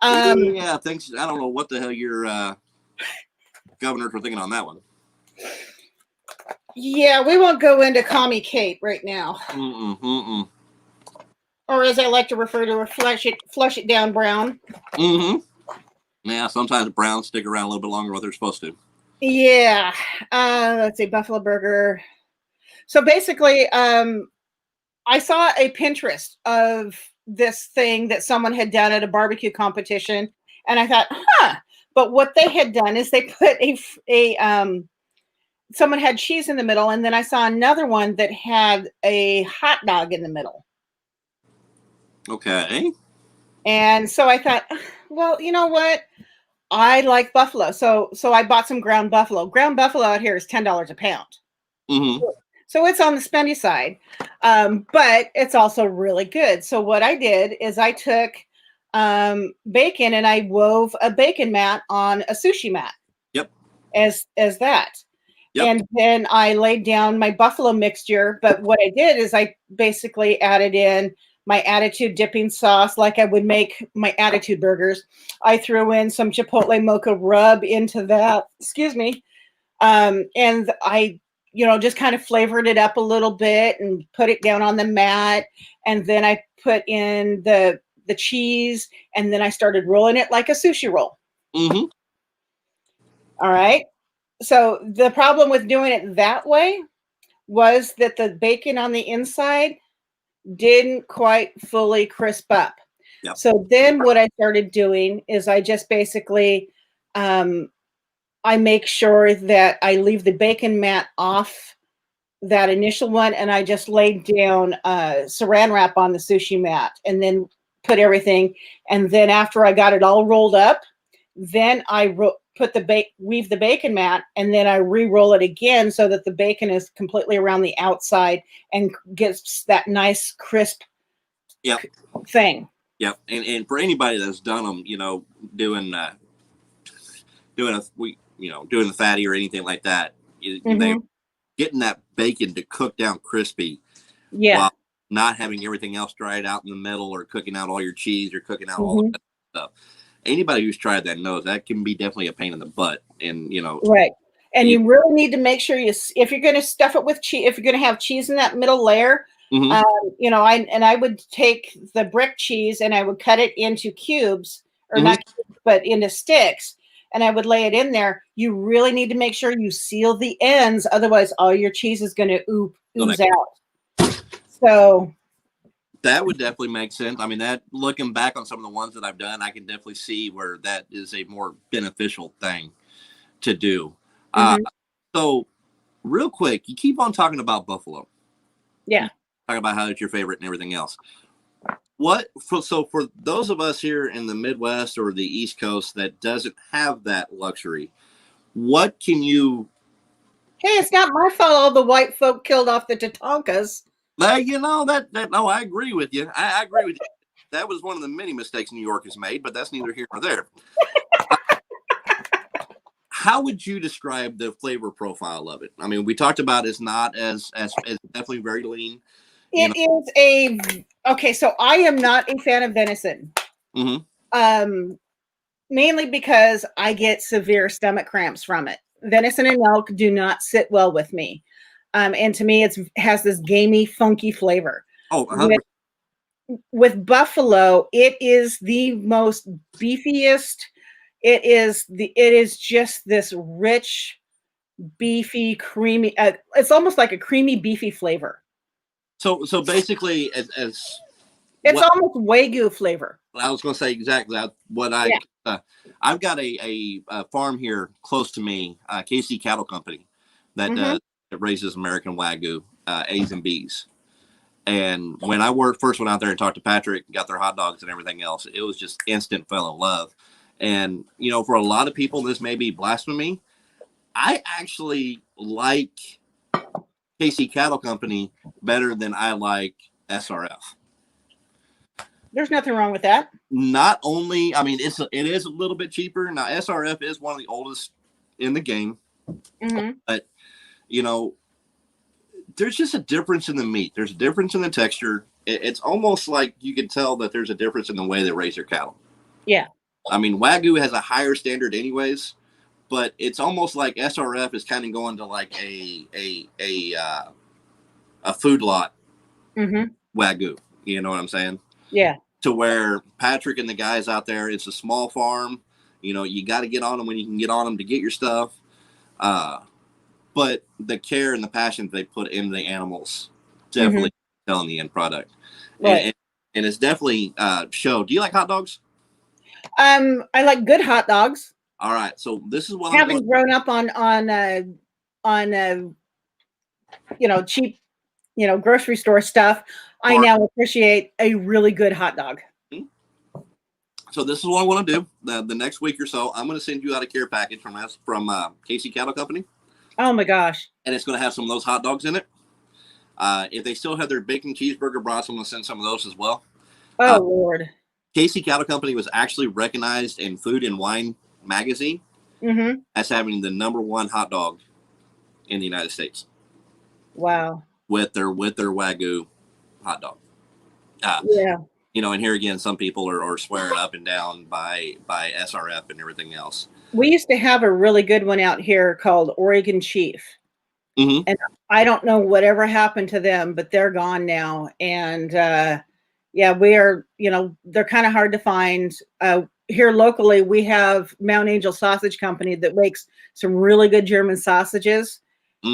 Yeah, thanks. I don't know what the hell your governors were thinking on that one. Yeah, we won't go into Commie Kate right now. Or as I like to refer to her, flush it down brown. Yeah, sometimes browns stick around a little bit longer than what they're supposed to. Yeah. Let's see, Buffalo Burger. So basically, I saw a Pinterest of this thing that someone had done at a barbecue competition, and I thought, But what they had done is they put someone had cheese in the middle, and then I saw another one that had a hot dog in the middle. Okay. And so I thought, well, you know what? I like buffalo. So I bought some ground buffalo. Ground buffalo out here is $10 a pound. So it's on the spendy side. But it's also really good. So what I did is I took bacon and I wove a bacon mat on a sushi mat. Yep. As that. Yep. And then I laid down my buffalo mixture. But what I did is I basically added in my Attitude dipping sauce, like I would make my Attitude burgers. I threw in some Chipotle mocha rub into that. Excuse me. And I, just kind of flavored it up a little bit and put it down on the mat. And then I put in the cheese, and then I started rolling it like a sushi roll. Mm-hmm. All right. So the problem with doing it that way was that the bacon on the inside didn't quite fully crisp up. Yep. So then what I started doing is I just basically, I make sure that I leave the bacon mat off that initial one, and I just laid down saran wrap on the sushi mat and then put everything. And then after I got it all rolled up, then I weave the bacon mat, and then I re-roll it again so that the bacon is completely around the outside and gets that nice crisp thing. Yep. And for anybody that's done them, doing the fatty or anything like that, they getting that bacon to cook down crispy. Yeah. While not having everything else dried out in the middle, or cooking out all your cheese, or cooking out all that stuff. Anybody who's tried that knows that can be definitely a pain in the butt. And right. And you really need to make sure if you're going to stuff it with cheese, if you're going to have cheese in that middle layer, I would take the brick cheese and I would cut it into cubes, or not cubes, but into sticks, and I would lay it in there. You really need to make sure you seal the ends, otherwise all your cheese is going to ooze out. So that would definitely make sense. I mean, that, looking back on some of the ones that I've done, I can definitely see where that is a more beneficial thing to do. So real quick, you keep on talking about buffalo. Yeah. Talk about how it's your favorite and everything else. So for those of us here in the Midwest or the East Coast that doesn't have that luxury, what can you... Hey, it's not my fault all the white folk killed off the Tatankas. No, I agree with you. I agree with you. That was one of the many mistakes New York has made, but that's neither here nor there. How would you describe the flavor profile of it? I mean, we talked about it's not as definitely very lean. It is okay. So I am not a fan of venison. Mainly because I get severe stomach cramps from it. Venison and elk do not sit well with me. And to me, it has this gamey, funky flavor. With buffalo, it is the most beefiest. It is just this rich, beefy, creamy. It's almost like a creamy, beefy flavor. So basically, it's almost Wagyu flavor. I was going to say exactly what I've got a farm here close to me, KC Cattle Company, that raises American Wagyu, A's and B's. And when I first went out there and talked to Patrick, got their hot dogs and everything else, it was just instant fell in love. And, for a lot of people, this may be blasphemy. I actually like KC Cattle Company better than I like SRF. There's nothing wrong with that. Not only, I mean, it is a little bit cheaper. Now, SRF is one of the oldest in the game. But, there's just a difference in the meat. There's a difference in the texture. It's almost like you can tell that there's a difference in the way they raise their cattle. Yeah. I mean, Wagyu has a higher standard anyways, but it's almost like SRF is kind of going to like a food lot Wagyu. You know what I'm saying? Yeah. To where Patrick and the guys out there, it's a small farm. You got to get on them when you can get on them to get your stuff. But the care and the passion they put into the animals definitely telling the end product. Right. And it's definitely show. Do you like hot dogs? I like good hot dogs. All right. So this is what having grown up on cheap, grocery store stuff. I now appreciate a really good hot dog. So this is what I want to do. The next week or so, I'm going to send you out a care package from KC Cattle Company. Oh my gosh. And it's going to have some of those hot dogs in it. If they still have their bacon cheeseburger brats, I'm going to send some of those as well. Oh, Lord. KC Cattle Company was actually recognized in Food and Wine magazine as having the #1 hot dog in the United States Wow. with their Wagyu hot dog. Yeah. And here again, some people are swearing up and down by SRF and everything else. We used to have a really good one out here called Oregon Chief. Mm-hmm. And I don't know whatever happened to them, but they're gone now. And yeah, we are, they're kind of hard to find. Here locally, we have Mount Angel Sausage Company that makes some really good German sausages for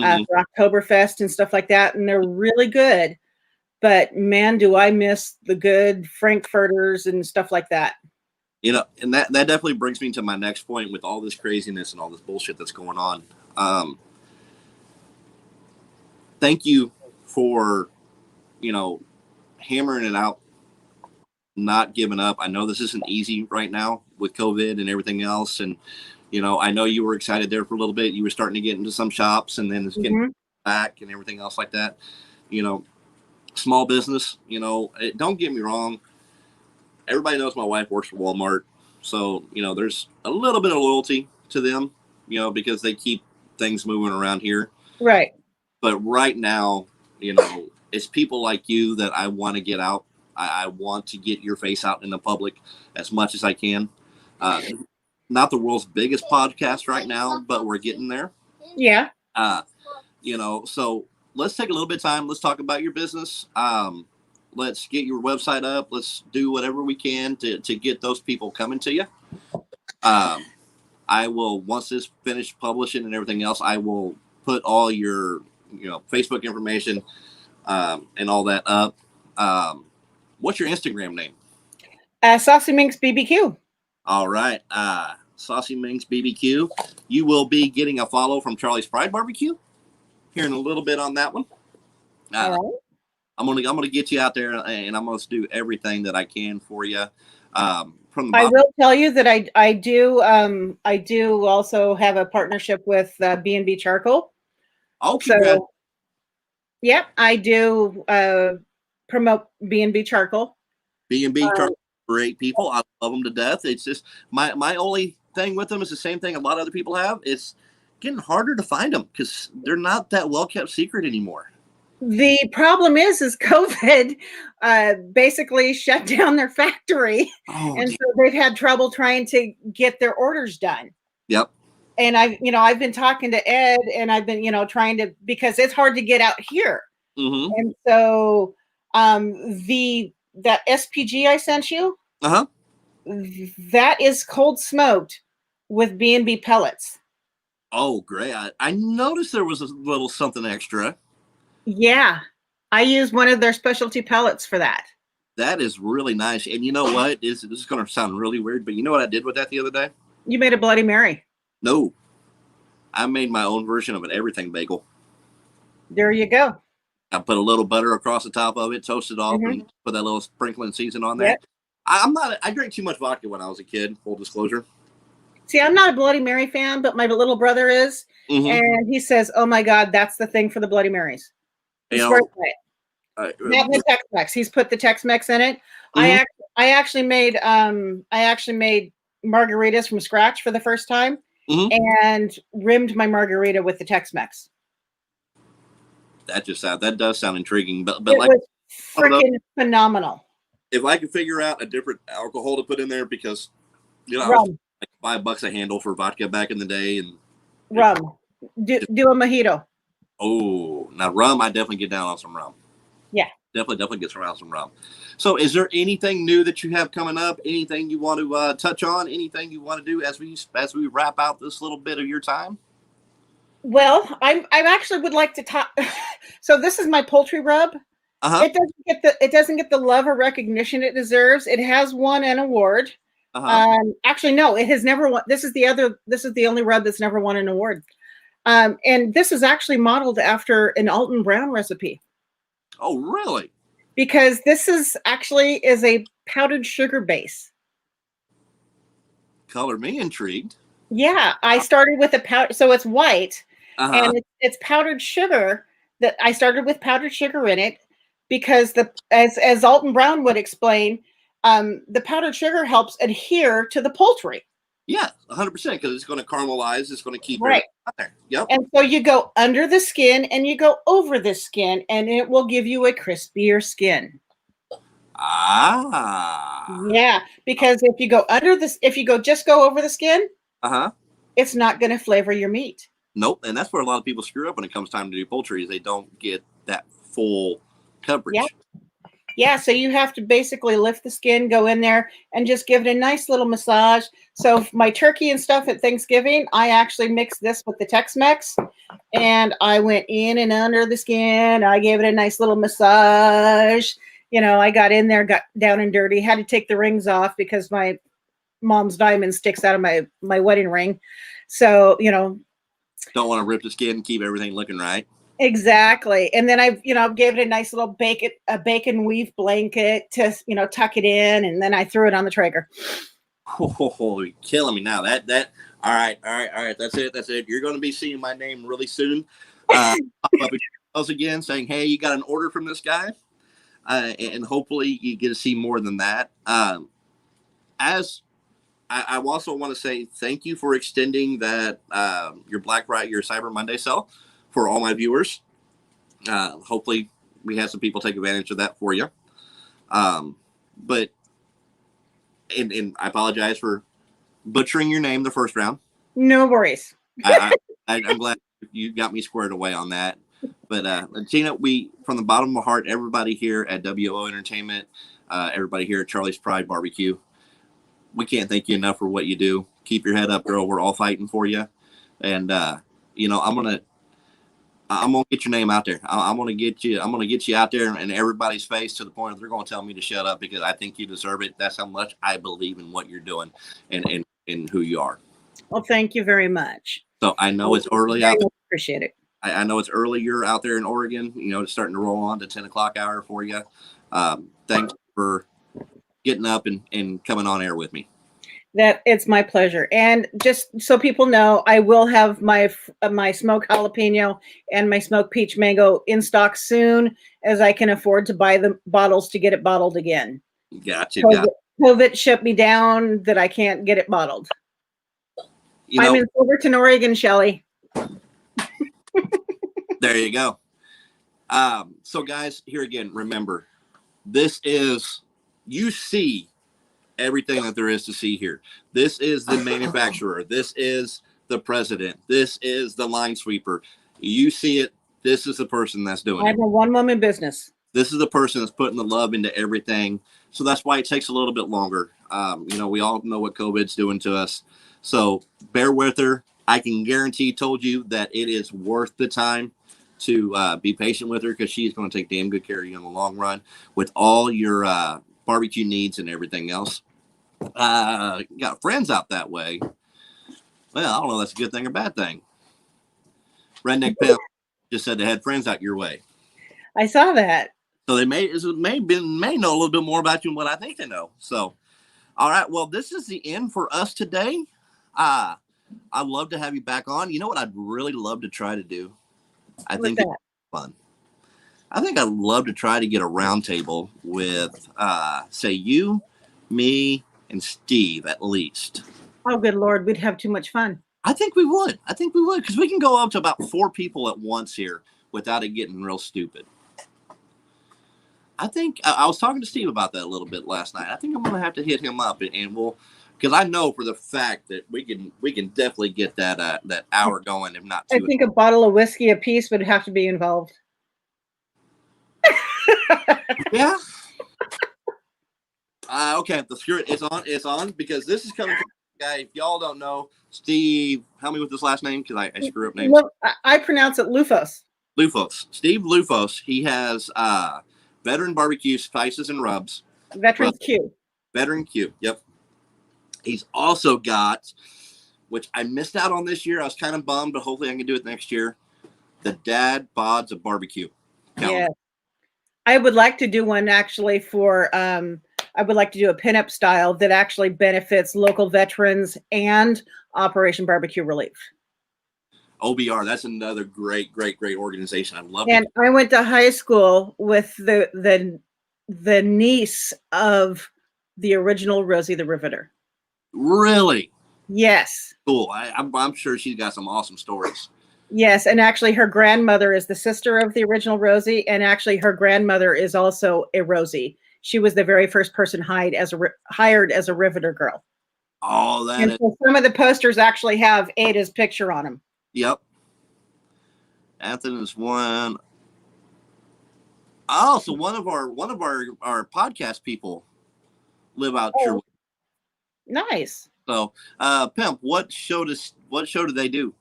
Oktoberfest and stuff like that. And they're really good. But man, do I miss the good Frankfurters and stuff like that. And that definitely brings me to my next point with all this craziness and all this bullshit that's going on. Thank you for, hammering it out, not giving up. I know this isn't easy right now with COVID and everything else. And, I know you were excited there for a little bit. You were starting to get into some shops and then it's getting back and everything else like that. Small business, don't get me wrong. Everybody knows my wife works for Walmart. So, there's a little bit of loyalty to them, because they keep things moving around here. Right. But right now, it's people like you that I want to get out. I want to get your face out in the public as much as I can. Not the world's biggest podcast right now, but we're getting there. Yeah. So let's take a little bit of time. Let's talk about your business. Let's get your website up. Let's do whatever we can to get those people coming to you. I will, once this finished publishing and everything else, I will put all your, Facebook information and all that up. What's your Instagram name? Saucy Minx BBQ. All right. Saucy Minx BBQ. You will be getting a follow from Charlie's Fried Barbecue here in a little bit on that one. All right. I'm gonna get you out there, and I'm gonna do everything that I can for you. From the I will tell you that I do also have a partnership with B&B Charcoal. Oh, so yep, I do promote B&B Charcoal. B&B Charcoal, great people. I love them to death. It's just my only thing with them is the same thing a lot of other people have. It's getting harder to find them because they're not that well kept secret anymore. The problem is COVID basically shut down their factory, so they've had trouble trying to get their orders done. Yep. And I've been talking to Ed, and I've been trying to, because it's hard to get out here. Mm-hmm. And so that SPG I sent you, that is cold smoked with B&B pellets. Oh, great! I noticed there was a little something extra. Yeah, I use one of their specialty pellets for that. That is really nice. And you know what? This is going to sound really weird, but you know what I did with that the other day? You made a Bloody Mary. No. I made my own version of an everything bagel. There you go. I put a little butter across the top of it, toasted off, and put that little sprinkling season on there. Yep. I drank too much vodka when I was a kid, full disclosure. See, I'm not a Bloody Mary fan, but my little brother is. And he says, oh my God, that's the thing for the Bloody Marys. Not the Tex-Mex. He's put the Tex-Mex in it. I actually made margaritas from scratch for the first time, and rimmed my margarita with the Tex-Mex. That does sound intriguing, but it was freaking phenomenal. If I could figure out a different alcohol to put in there, because I was like $5 a handle for vodka back in the day, and rum. Do a mojito. Oh, now rum, I definitely get down on some rum. Yeah. Definitely gets around some rum. So is there anything new that you have coming up? Anything you want to touch on? Anything you want to do as we wrap out this little bit of your time? Well, I actually would like to talk. So this is my poultry rub. It doesn't get the love or recognition it deserves. It has won an award. Actually, no, it has never won. This is the only rub that's never won an award. And this is actually modeled after an Alton Brown recipe. Oh, really? Because this is a powdered sugar base. Color me intrigued. Yeah, I started with a powder, so it's white, and it's powdered sugar. That I started with powdered sugar in it because as Alton Brown would explain, the powdered sugar helps adhere to the poultry. Yeah, 100% because it's going to caramelize. It's going to keep Right. it out there. Yep. And so you go under the skin and you go over the skin, and it will give you a crispier skin. Ah. Yeah, because if you go under this, if you just go over the skin, Uh-huh. it's not going to flavor your meat. Nope. And that's where a lot of people screw up when it comes time to do poultry is they don't get that full coverage. Yeah. Yeah, so you have to basically lift the skin, go in there, and just give it a nice little massage. So my turkey and stuff at Thanksgiving, I actually mixed this with the Tex-Mex, and I went in and under the skin. I gave it a nice little massage. You know, I got in there, got down and dirty, had to take the rings off because my mom's diamond sticks out of my wedding ring. So, you know. Don't want to rip the skin, keep everything looking right. Exactly. And then I, gave it a nice little bacon weave blanket to, tuck it in. And then I threw it on the Traeger. Oh, you're killing me now. That. All right. That's it. You're going to be seeing my name really soon. Pop up else again saying, hey, you got an order from this guy. And hopefully you get to see more than that. As I also want to say thank you for extending that, your your Cyber Monday sale for all my viewers. Hopefully we have some people take advantage of that for you. But I apologize for butchering your name the first round. No worries. I'm glad you got me squared away on that. But Tina, we, from the bottom of my heart, everybody here at WO Entertainment, everybody here at Charlie's Pride Barbecue, we can't thank you enough for what you do. Keep your head up, girl. We're all fighting for you. And, I'm gonna get your name out there. I'm gonna get you out there in everybody's face to the point that they're gonna tell me to shut up because I think you deserve it. That's how much I believe in what you're doing and who you are. Well, thank you very much. So I know it's early out there. Appreciate it. I know it's early. You're out there in Oregon. It's starting to roll on to 10 o'clock hour for you. Thanks for getting up and coming on air with me. That it's my pleasure. And just so people know, I will have my smoked jalapeno and my smoked peach mango in stock soon as I can afford to buy the bottles to get it bottled again. Gotcha. COVID shut me down that I can't get it bottled. I'm in Silverton, Oregon, Shelly. There you go. So guys, here again, remember, you see everything that there is to see here. This is the manufacturer. This is the president. This is the line sweeper. You see it. This is the person that's doing it. I'm a one-woman business. This is the person that's putting the love into everything. So that's why it takes a little bit longer. We all know what COVID's doing to us. So bear with her. I can guarantee, told you that it is worth the time to be patient with her because she's going to take damn good care of you in the long run with all your barbecue needs and everything else. Got friends out that way. Well, I don't know if that's a good thing or bad thing. Redneck Pimp just said they had friends out your way. I saw that. So they may know a little bit more about you than what I think they know. So, all right. Well, this is the end for us today. I'd love to have you back on. You know what I'd really love to try to do? I think it's fun. I think I'd love to try to get a round table with, say, you, me, and Steve at least. Oh, good Lord. We'd have too much fun. I think we would because we can go up to about 4 people at once here without it getting real stupid. I think I was talking to Steve about that a little bit last night. I think I'm going to have to hit him up and we'll, because I know for the fact that we can definitely get that hour going, if not 2. I think a bottle of whiskey apiece would have to be involved. Yeah. Okay, the skirt is on. It's on because this is coming from a guy. If y'all don't know, Steve, help me with this last name because I screw up names. No, I pronounce it Lufos. Lufos. Steve Lufos. He has Veteran Barbecue Spices and Rubs. Veterans Q. Veteran Q. Yep. He's also got, which I missed out on this year. I was kind of bummed, but hopefully I can do it next year. The Dad Bods of Barbecue. Yeah. I would like to do one actually for, I would like to do a pinup style that actually benefits local veterans and Operation Barbecue Relief. OBR, that's another great organization. I love it. And I went to high school with the niece of the original Rosie the Riveter. Really? Yes. Cool. I'm sure she's got some awesome stories. Yes, and actually her grandmother is the sister of the original Rosie, and actually her grandmother is also a Rosie. She was the very first person hired as a Riveter girl. Oh, that And is, so some of the posters actually have Ada's picture on them. yep. Anthony is one. Oh, so one of our podcast people live out Oh. your way. Nice. So, Pimp, what show do they do?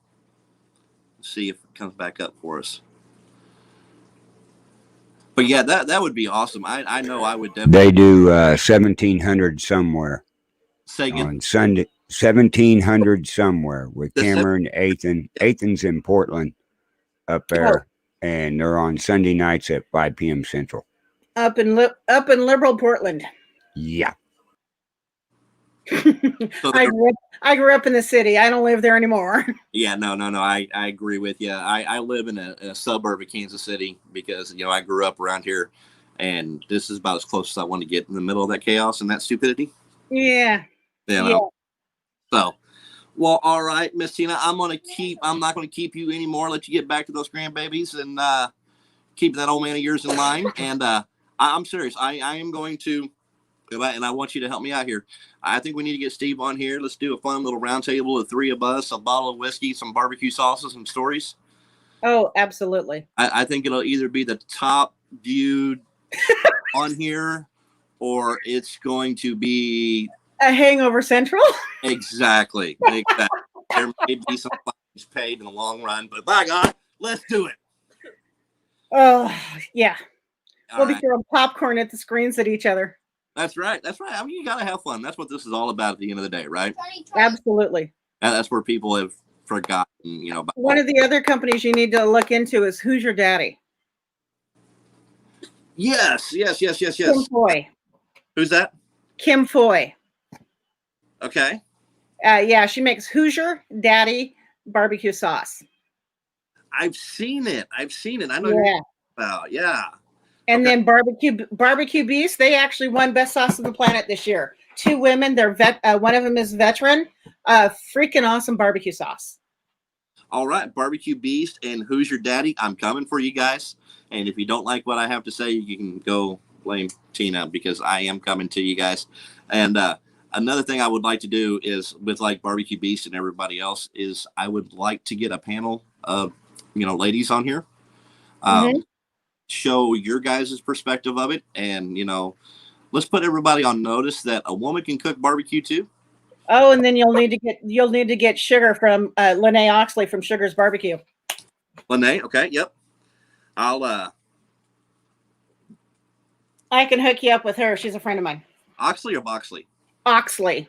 Let's see if it comes back up for us. But yeah, that would be awesome. I know I would definitely They do 1700 somewhere say again. on Sunday. 1700 somewhere with The Cameron Athan. Athan's in Portland up there, and they're on Sunday nights at 5 p.m. Central. Up in liberal Portland. Yeah. So I grew up in the city. I don't live there anymore. yeah, no. I agree with you. I live in a suburb of Kansas City because I grew up around here, and this is about as close as I want to get in the middle of that chaos and that stupidity. Yeah. So, well, all right, Miss Tina, I'm not gonna keep you anymore. Let you get back to those grandbabies and keep that old man of yours in line. And I'm serious. I am going to, and I want you to help me out here. I think we need to get Steve on here. Let's do a fun little round table of three of us, a bottle of whiskey, some barbecue sauces, some stories. Oh, absolutely. I think it'll either be the top viewed on here, or it's going to be A Hangover Central. exactly. There may be some fines paid in the long run, but by God, let's do it. Oh, yeah. All We'll be right. throwing popcorn at the screens at each other. That's right. I mean, you gotta have fun. That's what this is all about at the end of the day, right? Absolutely. And that's where people have forgotten, about One of the other companies you need to look into is Who's Your Daddy? Yes. Kim Foy. Who's that? Kim Foy. Okay. Yeah, she makes Hoosier Daddy barbecue sauce. I've seen it. I know Yeah. you're talking about. Yeah. And Okay. then Barbecue Beast, they actually won Best Sauce on the Planet this year. 2 women, they're one of them is veteran. Freaking awesome barbecue sauce. All right, Barbecue Beast and Who's Your Daddy? I'm coming for you guys. And if you don't like what I have to say, you can go blame Tina because I am coming to you guys. And another thing I would like to do is with like Barbecue Beast and everybody else is I would like to get a panel of ladies on here. Show your guys' perspective of it, and let's put everybody on notice that a woman can cook barbecue too. Oh, and then you'll need to get sugar from Lene Oxley from Sugar's Barbecue. Lene, okay, yep. I can hook you up with her. She's a friend of mine. Oxley or Boxley? Oxley.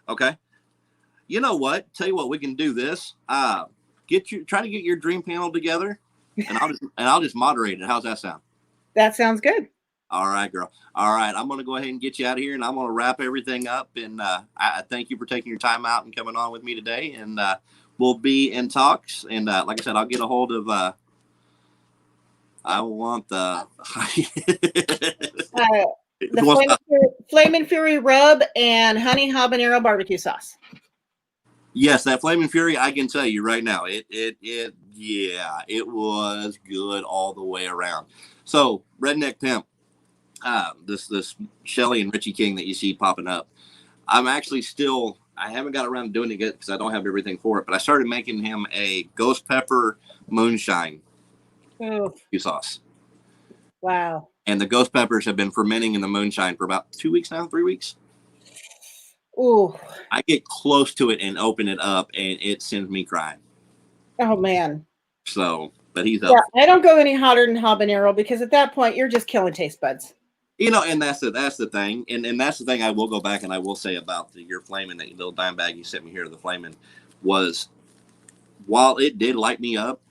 Okay. You know what? Tell you what, we can do this. Try to get your dream panel together, and I'll just moderate it. How's that sound? That sounds good. All right, girl. All right, I'm going to go ahead and get you out of here, and I'm going to wrap everything up. And I thank you for taking your time out and coming on with me today. And we'll be in talks. And like I said, I'll get a hold of. I want the. Flamin' Fury rub and honey habanero barbecue sauce. Yes, that Flamin' Fury, I can tell you right now, it was good all the way around. So, Redneck Pimp, this Shelly and Richie King that you see popping up, I'm actually I haven't got around to doing it yet because I don't have everything for it, but I started making him a ghost pepper moonshine sauce. Wow. And the ghost peppers have been fermenting in the moonshine for about 2 weeks now, 3 weeks. Ooh. I get close to it and open it up, and it sends me crying. Oh, man. So, but he's up. Yeah, I don't go any hotter than habanero because at that point, you're just killing taste buds. And that's the thing. And that's the thing I will go back and I will say about your Flamin', that little dime bag you sent me here to the Flamin', was while it did light me up,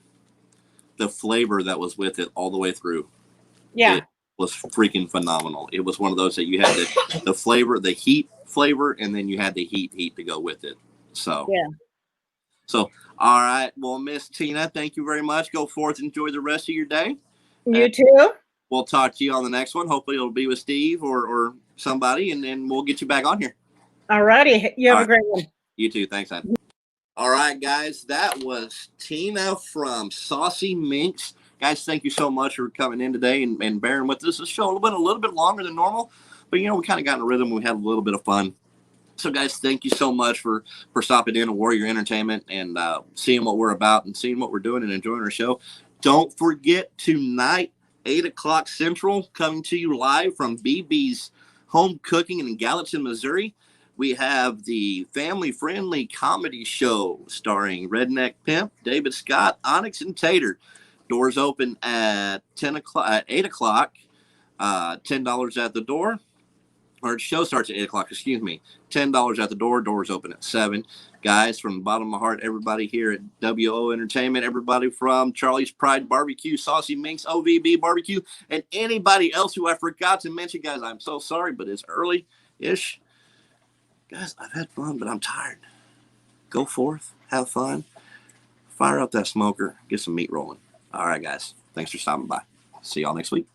the flavor that was with it all the way through. Yeah. It was freaking phenomenal. It was one of those that you had the flavor, the heat flavor, and then you had the heat to go with it. So, yeah. So, all right. Well, Miss Tina, thank you very much. Go forth, enjoy the rest of your day. You too. We'll talk to you on the next one. Hopefully it'll be with Steve or somebody, and then we'll get you back on here. All righty. You have a great one. You too. Thanks, man. All right, guys. That was Tina from Saucy Minx. Guys, thank you so much for coming in today and bearing with us. This show went a little bit longer than normal, but, we kind of got in a rhythm. We had a little bit of fun. So, guys, thank you so much for stopping in at Warrior Entertainment and seeing what we're about and seeing what we're doing and enjoying our show. Don't forget, tonight, 8 o'clock Central, coming to you live from BB's Home Cooking in Gallatin, Missouri. We have the family-friendly comedy show starring Redneck Pimp, David Scott, Onyx, and Tater. Doors open at 8 o'clock, $10 at the door. Or the show starts at 8 o'clock, $10 at the door. Doors open at 7. Guys, from the bottom of my heart, everybody here at WO Entertainment, everybody from Charlie's Pride Barbecue, Saucy Minx, OVB Barbecue, and anybody else who I forgot to mention, guys, I'm so sorry, but it's early-ish. Guys, I've had fun, but I'm tired. Go forth, have fun, fire up that smoker, get some meat rolling. All right, guys, thanks for stopping by. See y'all next week.